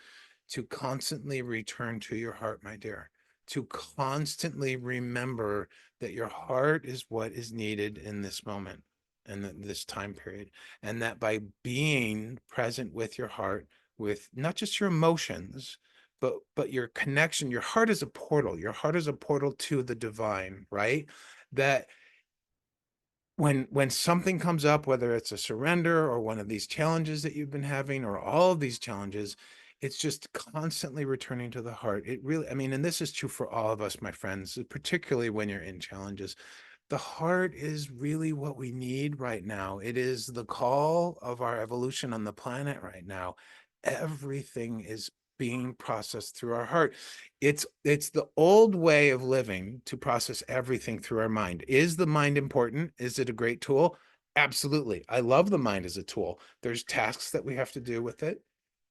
to constantly return to your heart, my dear, to constantly remember that your heart is what is needed in this moment and this time period. And that by being present with your heart, with not just your emotions, but your connection, your heart is a portal. Your heart is a portal to the divine, right? That when something comes up, whether it's a surrender or one of these challenges that you've been having or all of these challenges, it's just constantly returning to the heart. It really, I mean, and this is true for all of us, my friends, particularly when you're in challenges. The heart is really what we need right now. It is the call of our evolution on the planet right now. Everything is being processed through our heart. It's the old way of living to process everything through our mind. Is the mind important? Is it a great tool? Absolutely. I love the mind as a tool. There's tasks that we have to do with it.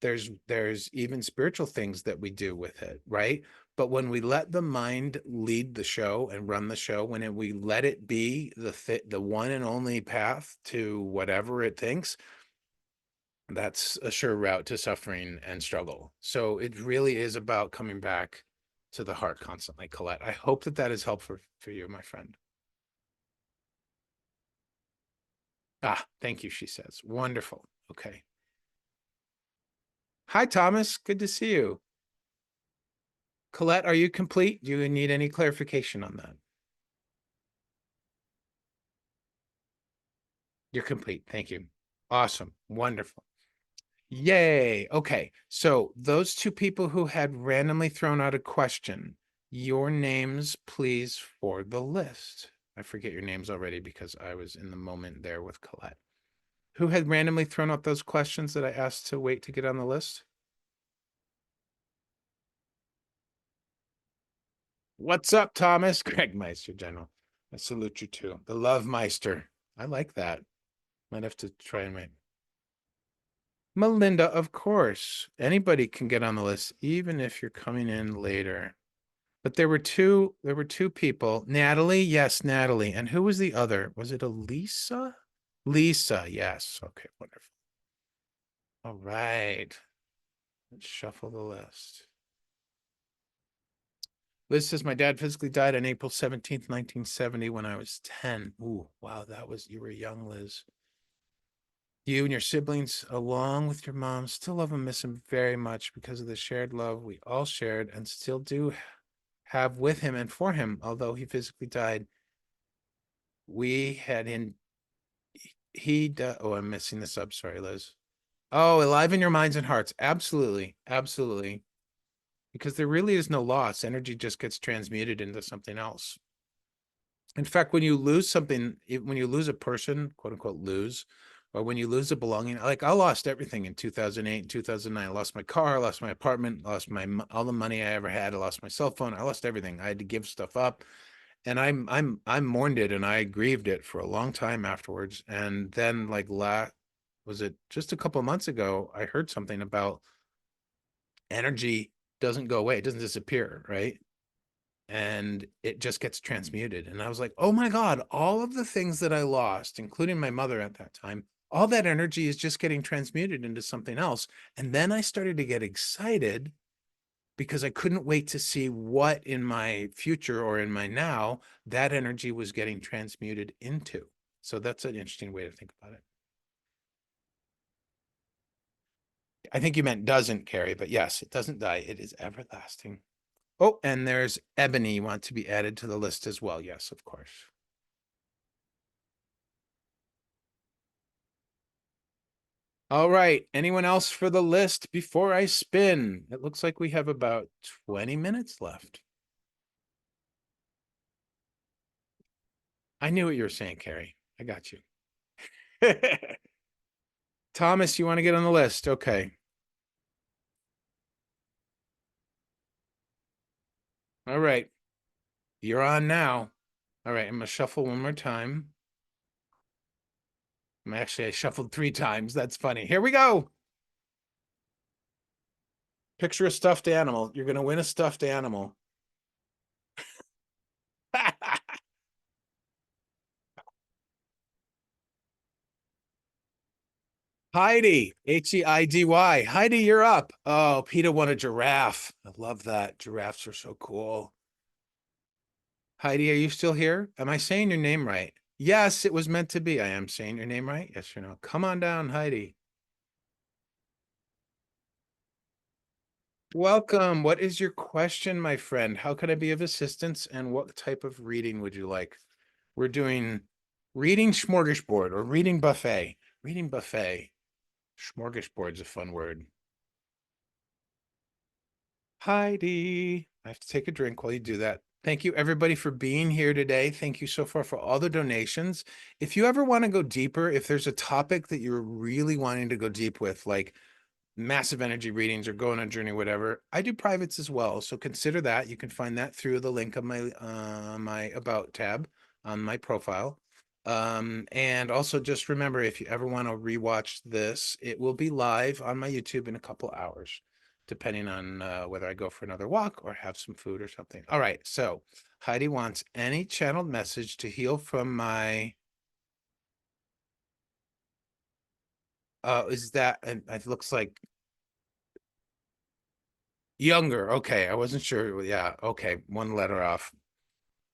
There's even spiritual things that we do with it, right? But when we let the mind lead the show and run the show, when we let it be the one and only path to whatever it thinks, that's a sure route to suffering and struggle. So it really is about coming back to the heart constantly, Colette. I hope that that is helpful for you, my friend. Ah, thank you, she says. Wonderful. Okay. Hi, Thomas. Good to see you. Colette, are you complete? Do you need any clarification on that? You're complete. Thank you. Awesome. Wonderful. Yay. Okay. So those two people who had randomly thrown out a question, your names, please, for the list. I forget your names already because I was in the moment there with Colette. Who had randomly thrown out those questions that I asked to wait to get on the list? What's up, Thomas? Greg Meister, General. I salute you too. The Love Meister. I like that. Might have to try and write. Melinda, of course. Anybody can get on the list, even if you're coming in later. But there were two people. Natalie, yes, Natalie. And who was the other? Was it Elisa? Lisa, yes. Okay, wonderful. All right. Let's shuffle the list. Liz says my dad physically died on April 17th, 1970 when I was 10. Ooh, wow, you were young, Liz. You and your siblings, along with your mom, still love and miss him very much because of the shared love we all shared and still do have with him and for him. Although he physically died, we had in oh, I'm messing this up. Sorry, Liz. Oh, alive in your minds and hearts. Absolutely. Absolutely. Because there really is no loss. Energy just gets transmuted into something else. In fact, when you lose something, when you lose a person, quote unquote, lose, or when you lose a belonging, like I lost everything in 2008 and 2009. I lost my car, I lost my apartment, lost all the money I ever had. I lost my cell phone. I lost everything. I had to give stuff up, and I mourned it and I grieved it for a long time afterwards. And then, like, was it just a couple of months ago? I heard something about energy doesn't go away, it doesn't disappear, right? And it just gets transmuted. And I was like, oh my God, all of the things that I lost, including my mother at that time, all that energy is just getting transmuted into something else. And then I started to get excited because I couldn't wait to see what in my future or in my now that energy was getting transmuted into. So that's an interesting way to think about it. I think you meant doesn't carry, but yes, it doesn't die. It is everlasting. Oh, and there's ebony want to be added to the list as well. Yes, of course. All right. Anyone else for the list before I spin? It looks like we have about 20 minutes left. I knew what you were saying, Carrie. I got you. Thomas, you want to get on the list? Okay. All right. You're on now. All right. I'm going to shuffle one more time. I shuffled 3 times. That's funny. Here we go. Picture a stuffed animal. You're going to win a stuffed animal. Heidi, Heidy. Heidi, you're up. Oh, Peter won a giraffe. I love that. Giraffes are so cool. Heidi, are you still here? Am I saying your name right? Yes, it was meant to be. I am saying your name right. Yes or no? Come on down, Heidi. Welcome. What is your question, my friend? How can I be of assistance? And what type of reading would you like? We're doing reading smorgasbord or reading buffet. Reading buffet. Smorgasbord's a fun word. Heidi. I have to take a drink while you do that. Thank you, everybody, for being here today. Thank you so far for all the donations. If you ever want to go deeper, if there's a topic that you're really wanting to go deep with, like massive energy readings or go on a journey, whatever, I do privates as well. So consider that. You can find that through the link of my about tab on my profile. And also just remember, if you ever want to rewatch this, it will be live on my YouTube in a couple hours, depending on whether I go for another walk or have some food or something. All right. So Heidi wants any channeled message to heal from my is that, and it looks like younger. Okay, I wasn't sure. Yeah, okay, one letter off.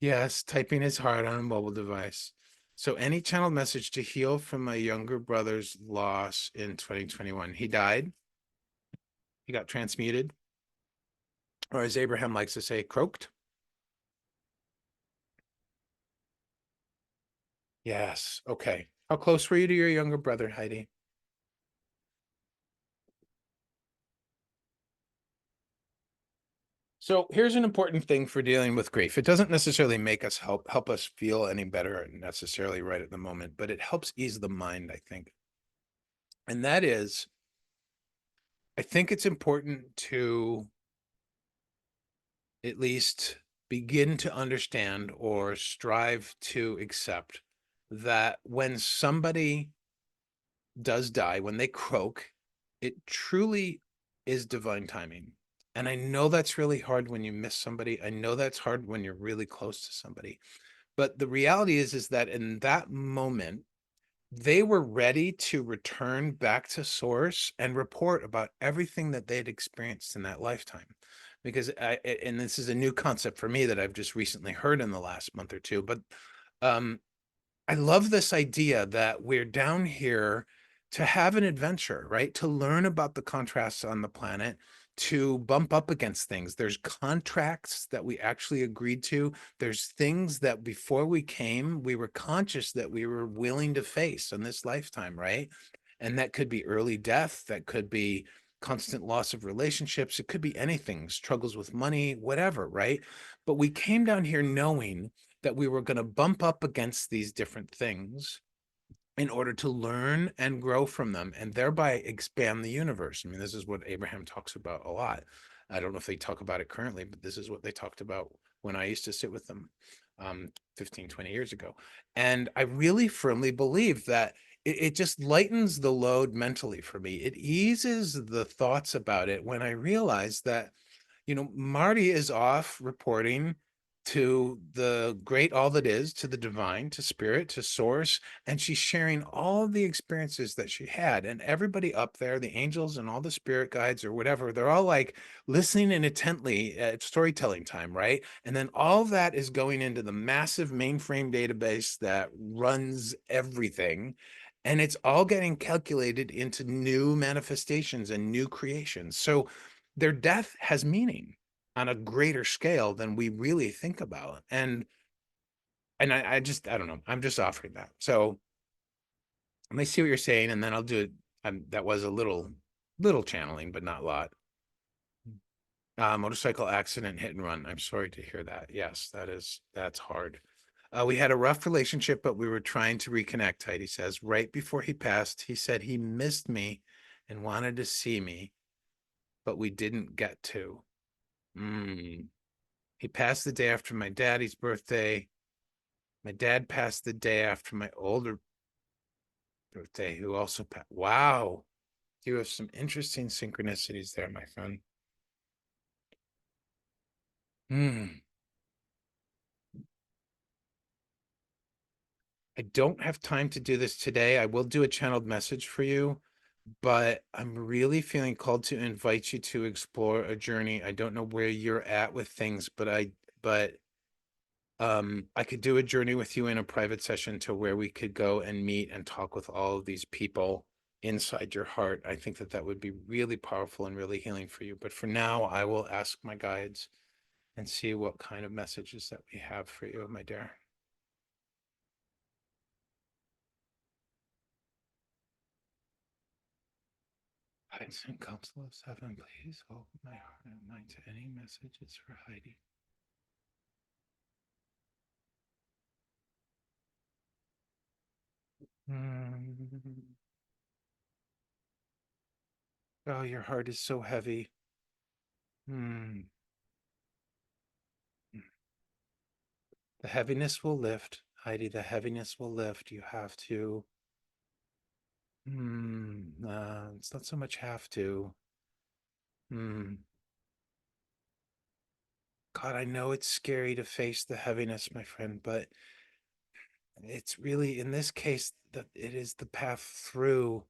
Yes, typing is hard on a mobile device. So any channeled message to heal from my younger brother's loss in 2021. He died. He got transmuted, or as Abraham likes to say, croaked. Yes. Okay. How close were you to your younger brother, Heidi? So here's an important thing for dealing with grief. It doesn't necessarily make us help us feel any better necessarily right at the moment, but it helps ease the mind, I think. And that is, I think it's important to at least begin to understand or strive to accept that when somebody does die, when they croak, it truly is divine timing. And I know that's really hard when you miss somebody. I know that's hard when you're really close to somebody. But the reality is that in that moment, they were ready to return back to source and report about everything that they had experienced in that lifetime. Because and this is a new concept for me that I've just recently heard in the last month or two, but I love this idea that we're down here to have an adventure, right? To learn about the contrasts on the planet, to bump up against things. There's contracts that we actually agreed to. There's things that before we came, we were conscious that we were willing to face in this lifetime, right? And that could be early death, that could be constant loss of relationships, it could be anything, struggles with money, whatever, right? But we came down here knowing that we were going to bump up against these different things in order to learn and grow from them and thereby expand the universe. I mean, this is what Abraham talks about a lot. I don't know if they talk about it currently, but this is what they talked about when I used to sit with them 15, 20 years ago. And I really firmly believe that it just lightens the load mentally for me. It eases the thoughts about it when I realize that Marty is off reporting to the great all that is, to the divine, to spirit, to source, and she's sharing all of the experiences that she had. And everybody up there, the angels and all the spirit guides or whatever, they're all like listening and intently at storytelling time, right? And then all of that is going into the massive mainframe database that runs everything. And it's all getting calculated into new manifestations and new creations. So their death has meaning on a greater scale than we really think about. And I don't know. I'm just offering that. So let me see what you're saying, and then I'll do it. That was a little channeling, but not a lot. Motorcycle accident, hit and run. I'm sorry to hear that. Yes, that's hard. We had a rough relationship, but we were trying to reconnect. Heidi says, right before he passed, he said he missed me and wanted to see me, but we didn't get to. Mm. He passed the day after my daddy's birthday. My dad passed the day after my older birthday, who also passed. Wow. You have some interesting synchronicities there, my friend. Hmm. I don't have time to do this today. I will do a channeled message for you, but I'm really feeling called to invite you to explore a journey. I don't know where you're at with things, but I could do a journey with you in a private session to where we could go and meet and talk with all of these people inside your heart. I think that that would be really powerful and really healing for you. But for now, I will ask my guides and see what kind of messages that we have for you, my dear. Guides and Council of Seven, please open my heart and mind to any messages for Heidi. Mm. Oh, your heart is so heavy. Mm. The heaviness will lift, Heidi. The heaviness will lift. You have to. It's not so much have to. Hmm. God, I know it's scary to face the heaviness, my friend, but it's really, in this case, that it is the path through.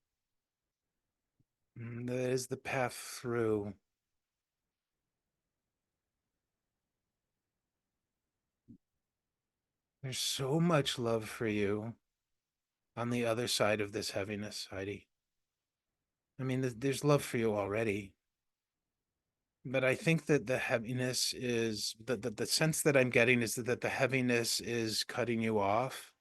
That is the path through. There's so much love for you on the other side of this heaviness, Heidi. I mean, there's love for you already, but I think that the heaviness is the sense that I'm getting is that the heaviness is cutting you off.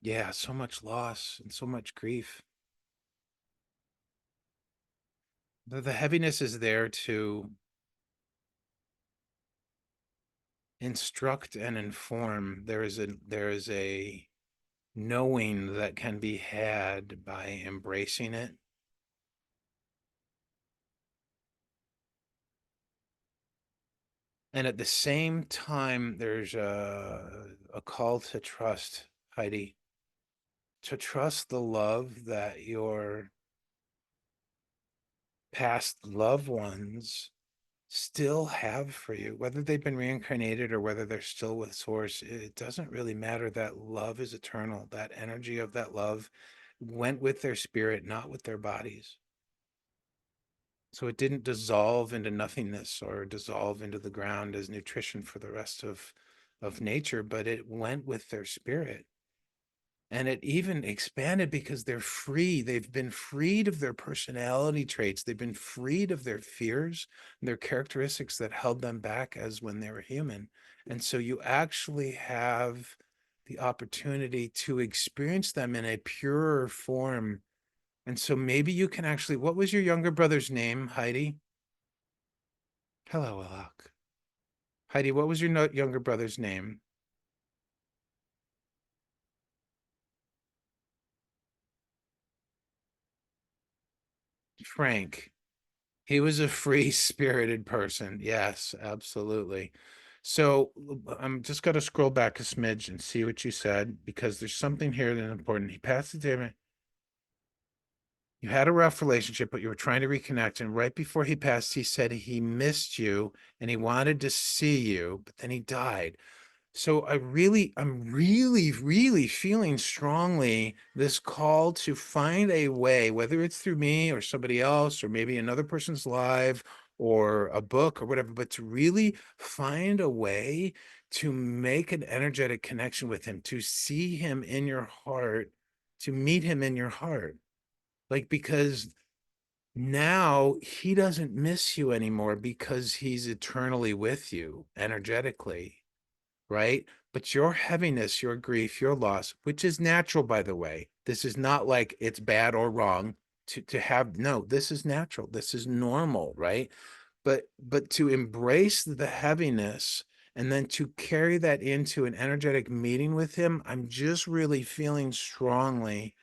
Yeah, so much loss and so much grief. The heaviness is there to instruct and inform. There is a knowing that can be had by embracing it. And at the same time, there's a call to trust, Heidi, to trust the love that your past loved ones still have for you, whether they've been reincarnated or whether they're still with source. It doesn't really matter. That love is eternal. That energy of that love went with their spirit, not with their bodies. So it didn't dissolve into nothingness or dissolve into the ground as nutrition for the rest of of nature, but it went with their spirit. And it even expanded because they're free. They've been freed of their personality traits. They've been freed of their fears, their characteristics that held them back as when they were human. And so you actually have the opportunity to experience them in a purer form. And so maybe you can actually, what was your younger brother's name, Heidi? Hello, Alok. Heidi, what was your younger brother's name? Frank. He was a free-spirited person. Yes, absolutely. So I'm just going to scroll back a smidge and see what you said because there's something here that's important. He passed it to him. You had a rough relationship, but you were trying to reconnect. And right before he passed, he said he missed you and he wanted to see you, but then he died. So I'm really feeling strongly this call to find a way, whether it's through me or somebody else, or maybe another person's live or a book or whatever, but to really find a way to make an energetic connection with him, to see him in your heart, to meet him in your heart. Like, because now he doesn't miss you anymore because he's eternally with you energetically, right? But your heaviness, your grief, your loss, which is natural, by the way, this is not like it's bad or wrong to have, no, this is natural. This is normal, right? But to embrace the heaviness and then to carry that into an energetic meeting with him, I'm just really feeling strongly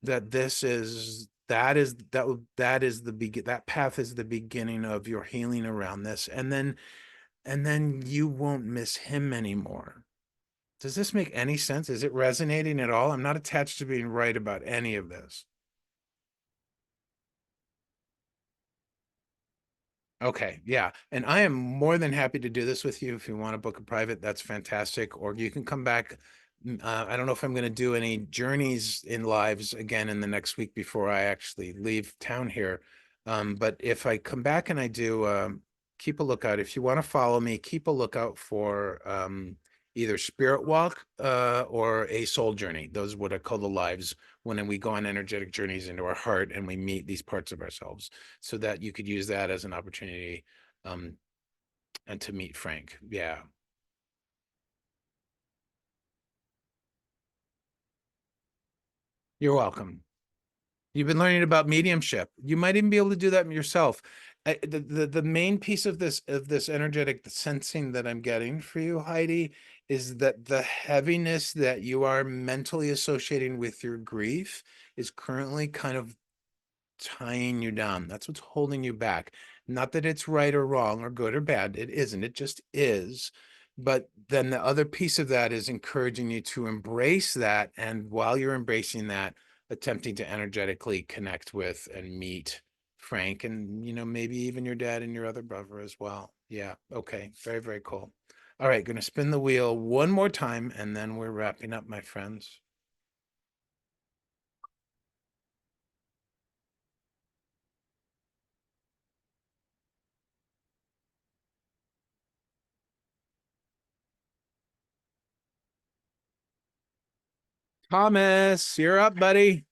that that is the begin that path is the beginning of your healing around this, and then you won't miss him anymore. Does this make any sense? Is it resonating at all? I'm not attached to being right about any of this. Okay, yeah. And I am more than happy to do this with you. If you want to book a private, that's fantastic. Or you can come back. I don't know if I'm going to do any journeys in lives again in the next week before I actually leave town here. But if I come back and I do, keep a lookout. If you want to follow me, keep a lookout for either Spirit Walk or a Soul Journey. Those are what I call the lives when we go on energetic journeys into our heart and we meet these parts of ourselves, so that you could use that as an opportunity um, and to meet Frank. Yeah. You're welcome. You've been learning about mediumship. You might even be able to do that yourself. The main piece of this energetic sensing that I'm getting for you, Heidi, is that the heaviness that you are mentally associating with your grief is currently kind of tying you down. That's what's holding you back. Not that it's right or wrong or good or bad. It isn't. It just is. But then the other piece of that is encouraging you to embrace that. And while you're embracing that, attempting to energetically connect with and meet Frank and, maybe even your dad and your other brother as well. Yeah. Okay. Very cool. All right. Going to spin the wheel one more time and then we're wrapping up, my friends. Thomas, you're up, buddy.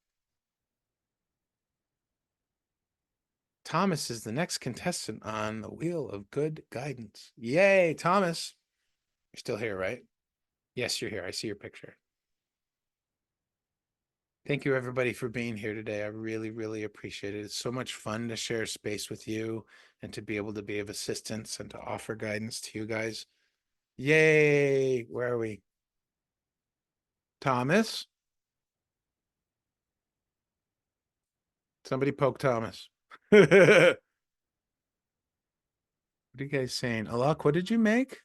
Thomas is the next contestant on the Wheel of Good Guidance. Yay, Thomas. You're still here, right? Yes, you're here. I see your picture. Thank you, everybody, for being here today. I really appreciate it. It's so much fun to share space with you and to be able to be of assistance and to offer guidance to you guys. Yay. Where are we? Thomas? Somebody poke Thomas. What are you guys saying? Alok, what did you make?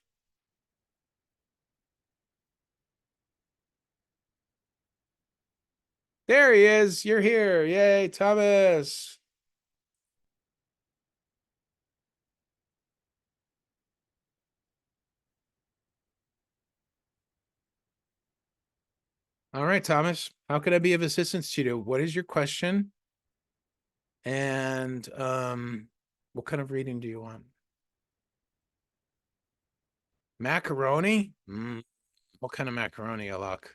There he is. You're here. Yay, Thomas. All right, Thomas. How could I be of assistance to you? What is your question? And what kind of reading do you want? Macaroni? What kind of macaroni, I like?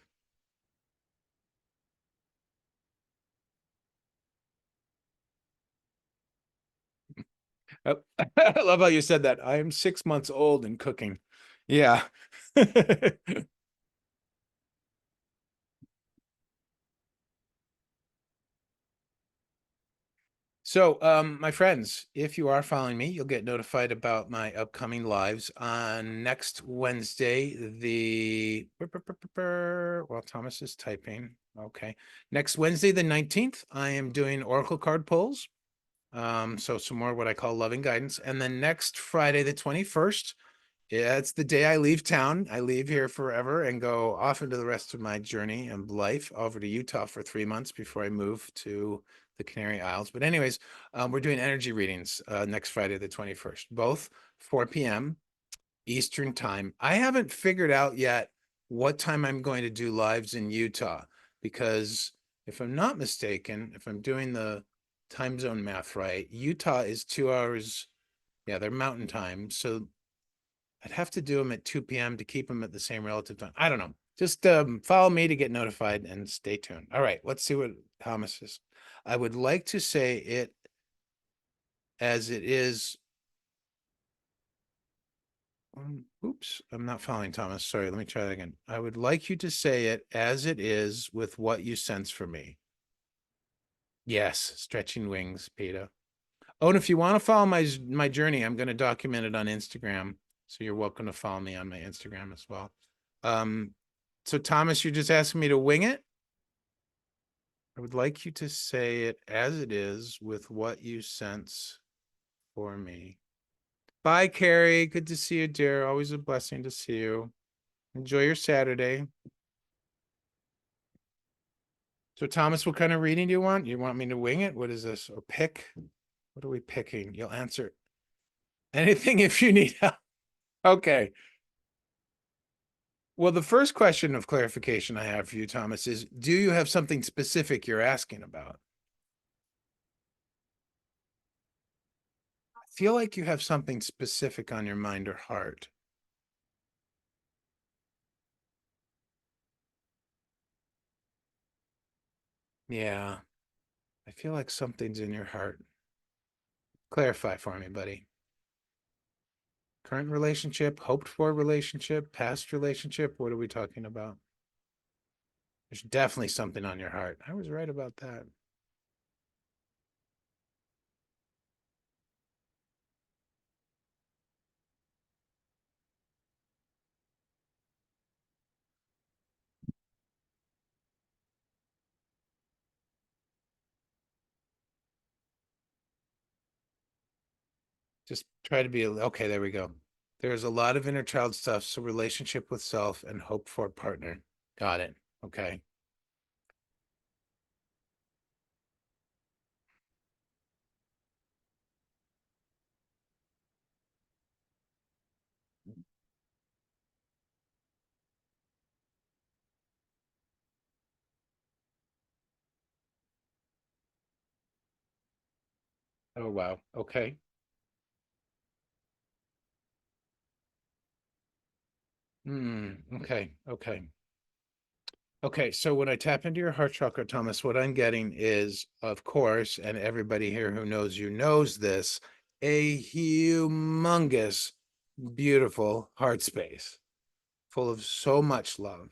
Oh, I love how you said that. I am 6 months old in cooking. Yeah. So, my friends, if you are following me, you'll get notified about my upcoming lives on next Wednesday. Well, Thomas is typing. Okay. Next Wednesday, the 19th, I am doing Oracle card pulls. So some more what I call loving guidance. And then next Friday, the 21st, yeah, it's the day I leave town. I leave here forever and go off into the rest of my journey and life over to Utah for 3 months before I move to the Canary Isles. But anyways, we're doing energy readings next Friday, the 21st, both 4 p.m. Eastern time. I haven't figured out yet what time I'm going to do lives in Utah because if I'm not mistaken, if I'm doing the time zone math right, Utah is 2 hours. Yeah, they're mountain time. So I'd have to do them at 2 p.m. to keep them at the same relative time. I don't know. Just follow me to get notified and stay tuned. All right, let's see what Thomas is. I would like to say it as it is. Oops, I'm not following Thomas. Sorry, let me try that again. I would like you to say it as it is with what you sense for me. Yes, stretching wings, Peter. Oh, and if you want to follow my journey, I'm going to document it on Instagram. So you're welcome to follow me on my Instagram as well. Um, so Thomas, you're just asking me to wing it? I would like you to say it as it is with what you sense for me. Bye, Carrie. Good to see you, dear. Always a blessing to see you. Enjoy your Saturday. So, Thomas, what kind of reading do you want? You want me to wing it? What is this? Or pick? What are we picking? You'll answer anything if you need help. Okay. Well, the first question of clarification I have for you, Thomas, is do you have something specific you're asking about? I feel like you have something specific on your mind or heart. Yeah, I feel like something's in your heart. Clarify for me, buddy. Current relationship, hoped for relationship, past relationship. What are we talking about? There's definitely something on your heart. I was right about that. Just try to be okay. There we go. There's a lot of inner child stuff. So, relationship with self and hope for a partner. Got it. Okay. Oh, wow. Okay. Okay. Okay. Okay. So, when I tap into your heart chakra, Thomas, what I'm getting is, of course, and everybody here who knows you knows this, a humongous, beautiful heart space full of so much love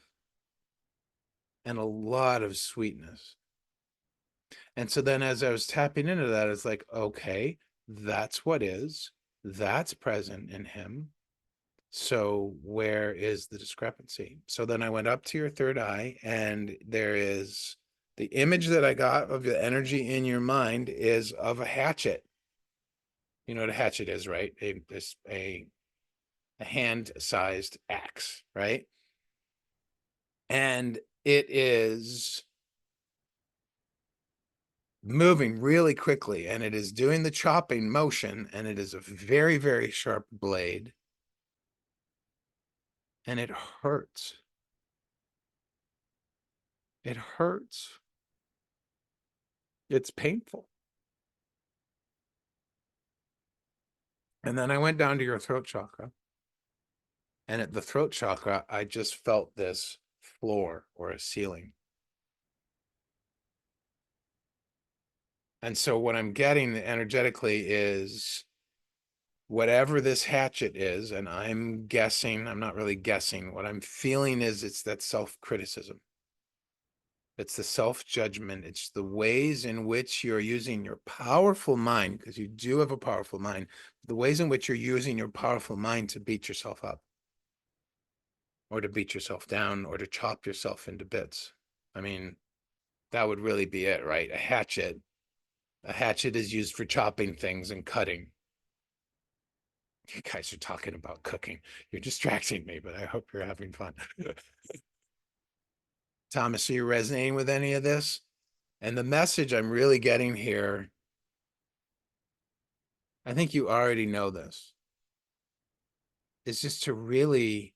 and a lot of sweetness. And so then as I was tapping into that, it's like, okay, that's what is, that's present in him. So where is the discrepancy? So then I went up to your third eye, and there is the image that I got of the energy in your mind is of a hatchet. You know what a hatchet is, right? A hand-sized axe, right? And it is moving really quickly, and it is doing the chopping motion, and it is a very, very sharp blade, and it hurts. It hurts. It's painful. And then I went down to your throat chakra, And at the throat chakra, I just felt this floor or a ceiling. And so what I'm getting energetically is whatever this hatchet is, and I'm guessing, I'm not really guessing, what I'm feeling is it's that self-criticism. It's the self-judgment. It's the ways in which you're using your powerful mind, because you do have a powerful mind, the ways in which you're using your powerful mind to beat yourself up, or to beat yourself down, or to chop yourself into bits. I mean, that would really be it, right? A hatchet. A hatchet is used for chopping things and cutting. You guys are talking about cooking. You're distracting me, but I hope you're having fun. Thomas, are you resonating with any of this? And the message I'm really getting here, I think you already know this, is just to really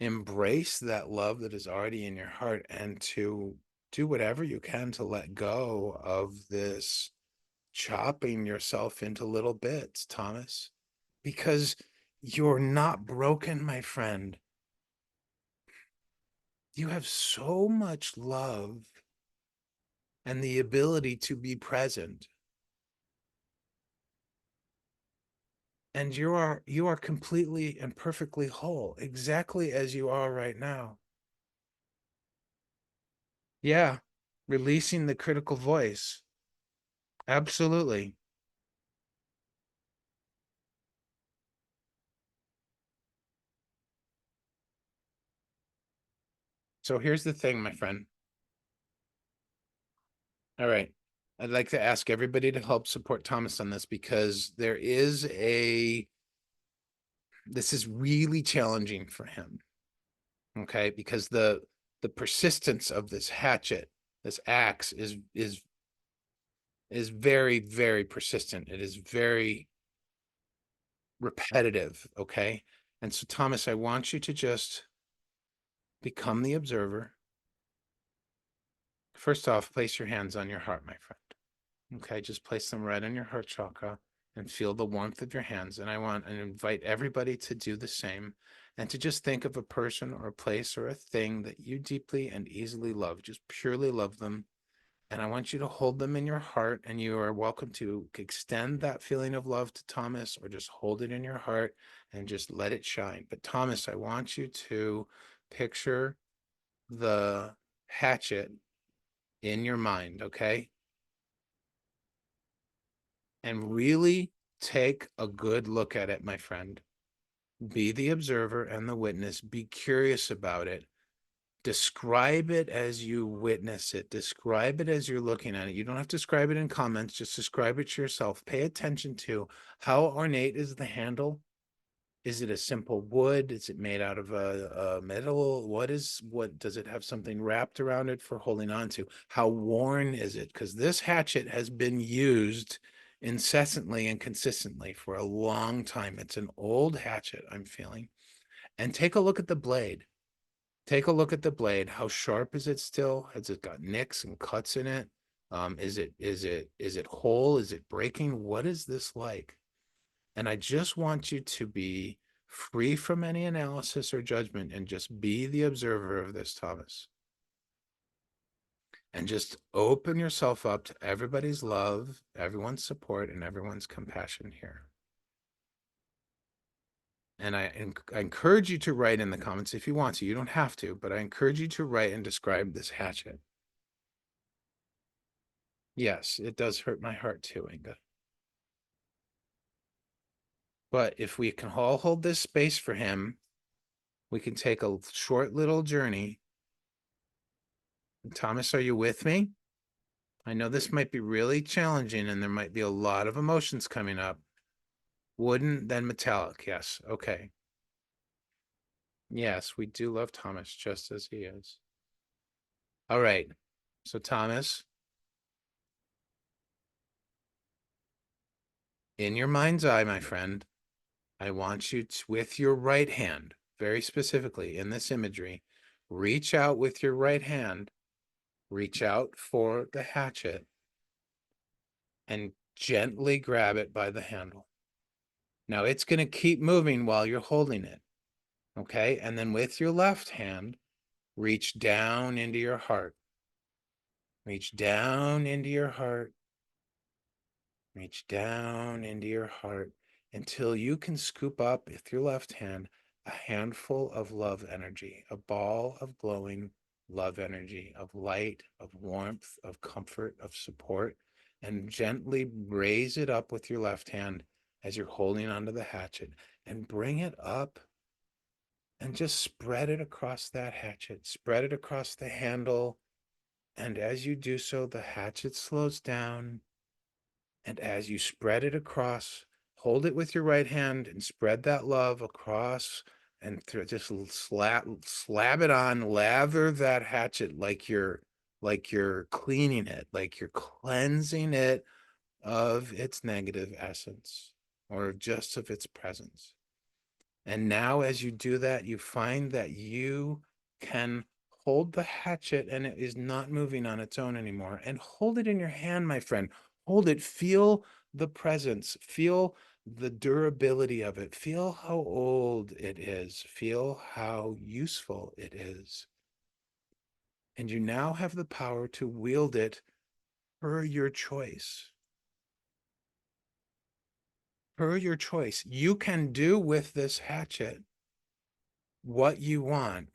embrace that love that is already in your heart and to do whatever you can to let go of this chopping yourself into little bits, Thomas, because you're not broken, my friend. You have so much love and the ability to be present. And you are completely and perfectly whole, exactly as you are right now. Yeah, releasing the critical voice. Absolutely. So here's the thing, my friend. All right. I'd like to ask everybody to help support Thomas on this because this is really challenging for him. Okay, because the persistence of this hatchet, this axe is very, very persistent. It is very repetitive. Okay. And so, Thomas, I want you to just become the observer. First off, place your hands on your heart, my friend. Okay, just place them right on your heart chakra and feel the warmth of your hands. And I want and invite everybody to do the same and to just think of a person or a place or a thing that you deeply and easily love, just purely love them. And I want you to hold them in your heart, and you are welcome to extend that feeling of love to Thomas or just hold it in your heart and just let it shine. But Thomas, I want you to picture the hatchet in your mind, okay? And really take a good look at it, my friend. Be the observer and the witness. Be curious about it. Describe it as you witness it. Describe it as you're looking at it. You don't have to describe it in comments. Just describe it to yourself. Pay attention to how ornate is the handle. Is it a simple wood? Is it made out of a metal? What does it have something wrapped around it for holding on to? How worn is it? Because this hatchet has been used incessantly and consistently for a long time. It's an old hatchet, I'm feeling. And take a look at the blade. Take a look at the blade. How sharp is it still? Has it got nicks and cuts in it? Is it whole? Is it breaking? What is this like? And I just want you to be free from any analysis or judgment and just be the observer of this, Thomas. And just open yourself up to everybody's love, everyone's support, and everyone's compassion here. And I encourage you to write in the comments if you want to. You don't have to, but I encourage you to write and describe this hatchet. Yes, it does hurt my heart too, Inga. But if we can all hold this space for him, we can take a short little journey. Thomas, are you with me? I know this might be really challenging and there might be a lot of emotions coming up. Wooden, then metallic. Yes. Okay. Yes, we do love Thomas just as he is. All right. So, Thomas, in your mind's eye, my friend, I want you to, with your right hand, very specifically in this imagery, reach out with your right hand, reach out for the hatchet, and gently grab it by the handle. Now, it's going to keep moving while you're holding it. Okay. And then with your left hand, reach down into your heart. Reach down into your heart. Reach down into your heart until you can scoop up with your left hand a handful of love energy, a ball of glowing love energy, of light, of warmth, of comfort, of support, and gently raise it up with your left hand as you're holding onto the hatchet and bring it up and just spread it across that hatchet, spread it across the handle. And as you do so, the hatchet slows down. And as you spread it across, hold it with your right hand and spread that love across and just slab it on, lather that hatchet like you're cleaning it, like you're cleansing it of its negative essence or just of its presence. And now as you do that, you find that you can hold the hatchet and it is not moving on its own anymore. And hold it in your hand, my friend. Hold it. Feel the presence. Feel the durability of it. Feel how old it is. Feel how useful it is. And you now have the power to wield it per your choice. Per your choice. You can do with this hatchet what you want.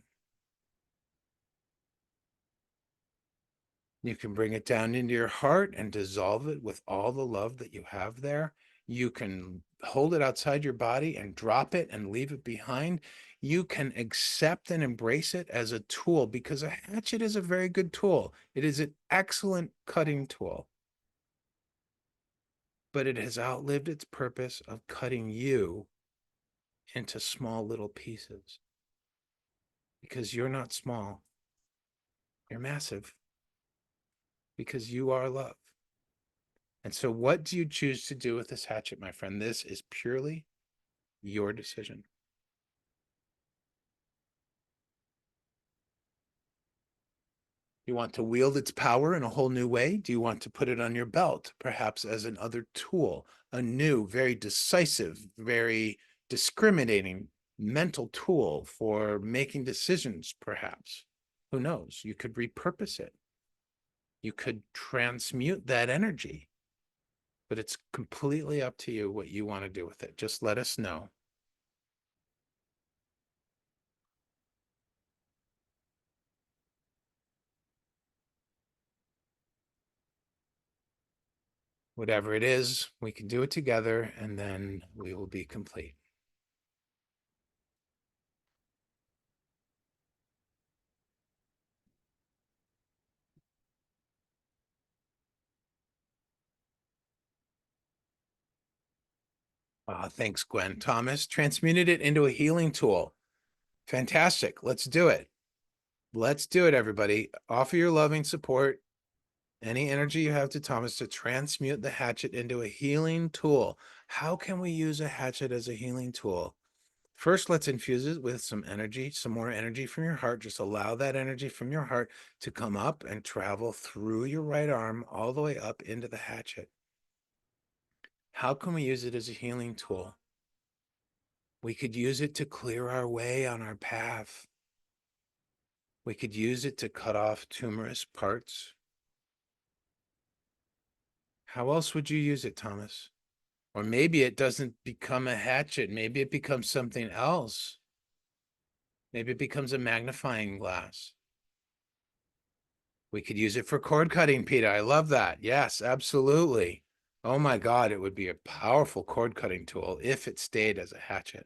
You can bring it down into your heart and dissolve it with all the love that you have there. You can hold it outside your body and drop it and leave it behind. You can accept and embrace it as a tool because a hatchet is a very good tool. It is an excellent cutting tool, but it has outlived its purpose of cutting you into small little pieces because you're not small. You're massive because you are love. And so what do you choose to do with this hatchet, my friend? This is purely your decision. You want to wield its power in a whole new way? Do you want to put it on your belt, perhaps as another tool, a new, very decisive, very discriminating mental tool for making decisions, perhaps? Who knows? You could repurpose it. You could transmute that energy, but it's completely up to you what you want to do with it. Just let us know. Whatever it is, we can do it together and then we will be complete. Thanks, Gwen. Thomas transmuted it into a healing tool. Fantastic. Let's do it. Let's do it, everybody. Offer your loving support, any energy you have to Thomas to transmute the hatchet into a healing tool. How can we use a hatchet as a healing tool? First, let's infuse it with some energy, some more energy from your heart. Just allow that energy from your heart to come up and travel through your right arm all the way up into the hatchet. How can we use it as a healing tool? We could use it to clear our way on our path. We could use it to cut off tumorous parts. How else would you use it, Thomas? Or maybe it doesn't become a hatchet. Maybe it becomes something else. Maybe it becomes a magnifying glass. We could use it for cord cutting, Peter. I love that. Yes, absolutely. Oh my God, it would be a powerful cord cutting tool if it stayed as a hatchet.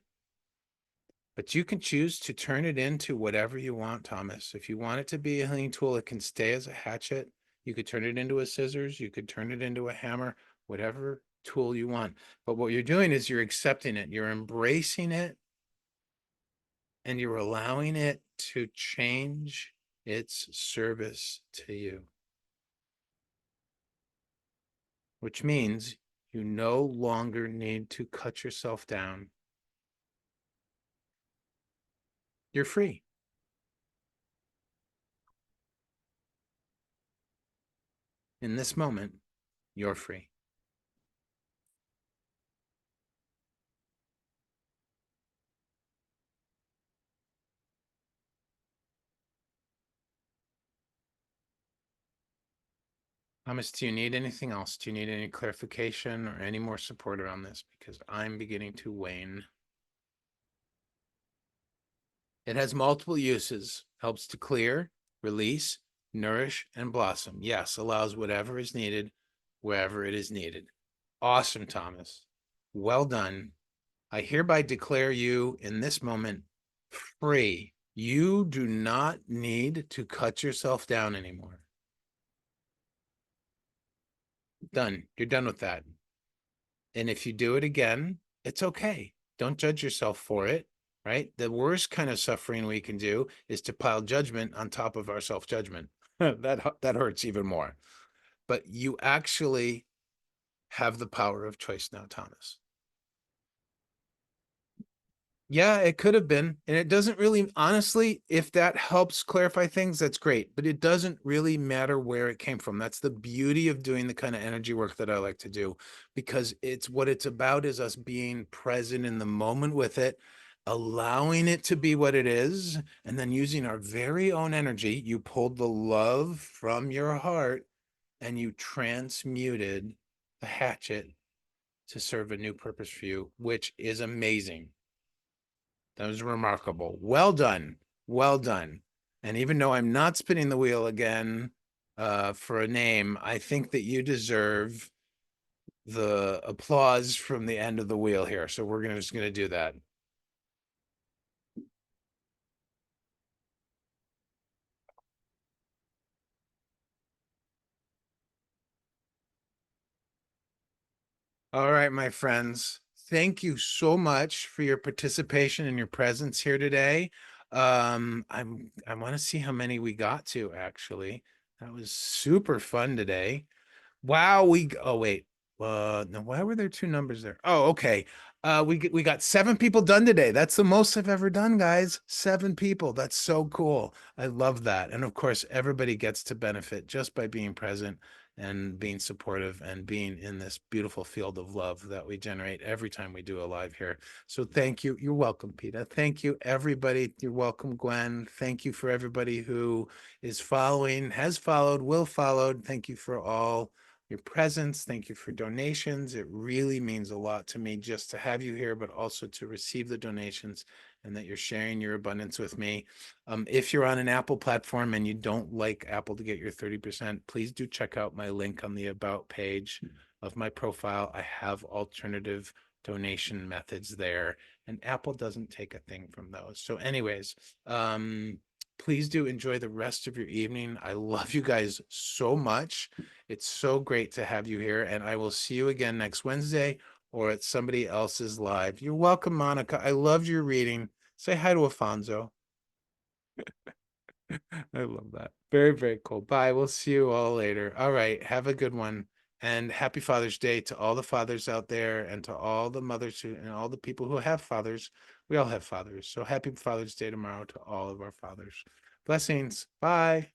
But you can choose to turn it into whatever you want, Thomas. If you want it to be a healing tool, it can stay as a hatchet. You could turn it into a scissors. You could turn it into a hammer, whatever tool you want. But what you're doing is you're accepting it. You're embracing it and you're allowing it to change its service to you, which means you no longer need to cut yourself down. You're free. In this moment, you're free. Thomas, do you need anything else? Do you need any clarification or any more support around this? Because I'm beginning to wane. It has multiple uses, helps to clear, release, nourish, and blossom. Yes, allows whatever is needed, wherever it is needed. Awesome, Thomas. Well done. I hereby declare you in this moment free. You do not need to cut yourself down anymore. Done. You're done with that. And if you do it again, it's okay. Don't judge yourself for it, right? The worst kind of suffering we can do is to pile judgment on top of our self-judgment. that hurts even more. But you actually have the power of choice now, Thomas. Yeah, it could have been. And it doesn't really, honestly, if that helps clarify things, that's great. But it doesn't really matter where it came from. That's the beauty of doing the kind of energy work that I like to do, because it's what it's about is us being present in the moment with it, allowing it to be what it is, and then using our very own energy. You pulled the love from your heart and you transmuted the hatchet to serve a new purpose for you, which is amazing. That was remarkable. Well done. Well done. And even though I'm not spinning the wheel again for a name, I think that you deserve the applause from the end of the wheel here. So we're just gonna do that. All right, my friends. Thank you so much for your participation and your presence here today. I want to see how many we got to actually. That was super fun today. Wow, oh wait. No, why were there two numbers there? Oh, okay. We got 7 people done today. That's the most I've ever done, guys. 7 people. That's so cool. I love that. And of course, everybody gets to benefit just by being present and being supportive and being in this beautiful field of love that we generate every time we do a live here. So thank you. You're welcome, Peter. Thank you, everybody. You're welcome, Gwen. Thank you for everybody who is following, has followed, will follow. Thank you for all your presence. Thank you for donations. It really means a lot to me just to have you here, but also to receive the donations and that you're sharing your abundance with me. If you're on an Apple platform and you don't like Apple to get your 30%, please do check out my link on the About page of my profile. I have alternative donation methods there, and Apple doesn't take a thing from those. So anyways, please do enjoy the rest of your evening. I love you guys so much. It's so great to have you here, and I will see you again next Wednesday or at somebody else's live. You're welcome, Monica. I loved your reading. Say hi to Afonso. I love that. Very, very cool. Bye. We'll see you all later. All right. Have a good one. And happy Father's Day to all the fathers out there and to all the mothers and all the people who have fathers. We all have fathers. So happy Father's Day tomorrow to all of our fathers. Blessings. Bye.